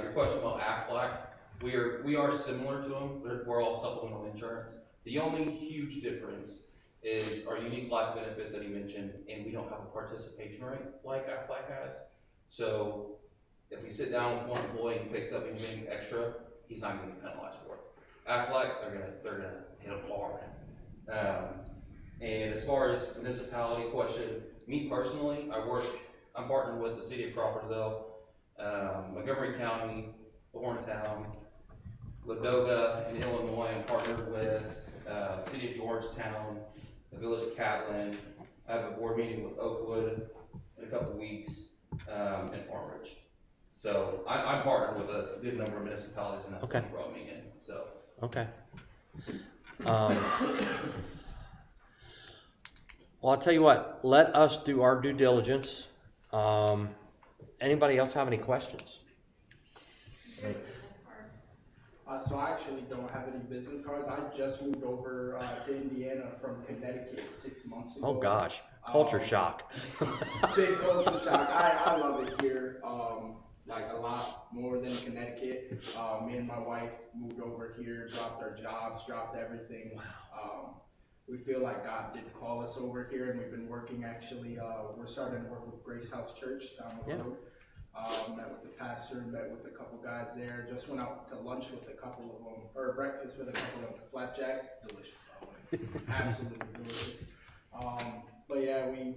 Your question about Aflac, we are similar to them. We're all supplemental insurance. The only huge difference is our unique life benefit that he mentioned, and we don't have a participation rate like Aflac has. So if we sit down with one employee and he picks up anything extra, he's not going to be penalized for it. Aflac, they're gonna hit him hard. And as far as municipality question, me personally, I'm partnered with the city of Crawfordsville, Montgomery County, Thorntown, Ladoga in Illinois. I'm partnered with city of Georgetown, the village of Catlin. I have a board meeting with Oakwood in a couple weeks, and Farm Ridge. So I'm partnered with a good number of municipalities, and that's what brought me in. So okay. Well, I'll tell you what. Let us do our due diligence. Anybody else have any questions? So I actually don't have any business cards. I just moved over to Indiana from Connecticut 6 months ago. Oh gosh, culture shock. Big culture shock. I love it here. Like a lot more than Connecticut. Me and my wife moved over here, dropped our jobs, dropped everything. We feel like God did call us over here, and we've been working actually. We're starting to work with Grace House Church down the road. Met with the pastor, met with a couple guys there. Just went out to lunch with a couple of them, or breakfast with a couple of them. Flapjacks, delicious, absolutely delicious. But yeah, we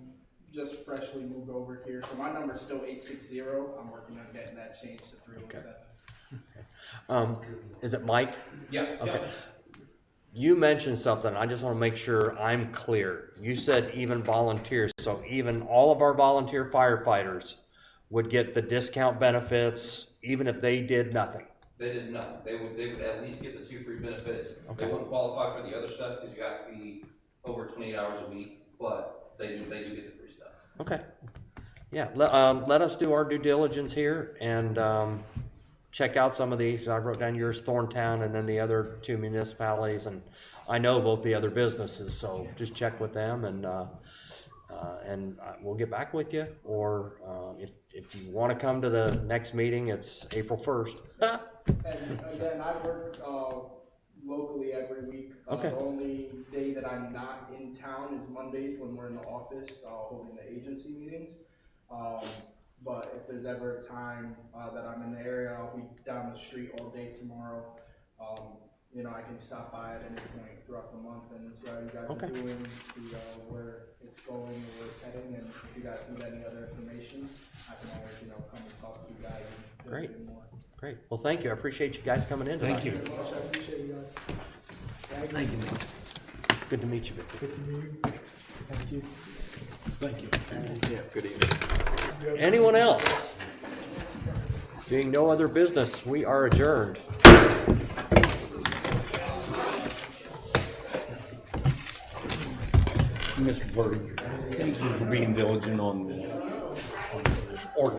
just freshly moved over here, so my number's still 860. I'm working on getting that changed to 317. Is it Mike? yeah. Okay. You mentioned something, I just wanna make sure I'm clear. You said even volunteers, so even all of our volunteer firefighters would get the discount benefits, even if they did nothing? They did nothing. They would at least get the 2 free benefits. Okay. They wouldn't qualify for the other stuff because you have to be over 28 hours a week, but they do get the free stuff. Okay. Yeah, let us do our due diligence here and, check out some of these. I wrote down yours, Thorntown, and then the other 2 municipalities, and I know both the other businesses, so just check with them and we'll get back with you. Or, if you wanna come to the next meeting, it's April 1st. And again, I work locally every week. Okay. The only day that I'm not in town is Mondays when we're in the office holding the agency meetings. But if there's ever a time that I'm in the area, I'll be down the street all day tomorrow. You know, I can stop by at any point throughout the month and see how you guys Okay. are doing, see where it's going and where it's heading, and if you guys need any other information, I can always, you know, come and talk to you guys and fill Great. you in more. Great, well, thank you, I appreciate you guys coming in tonight. Thank you. I appreciate you guys. Thank you. Good to meet you, Victor. Good to meet you. Thanks. Thank you. Thank you. Yeah, good evening. Anyone else? Being no other business, we are adjourned. Mr. Purdy, thank you for being diligent on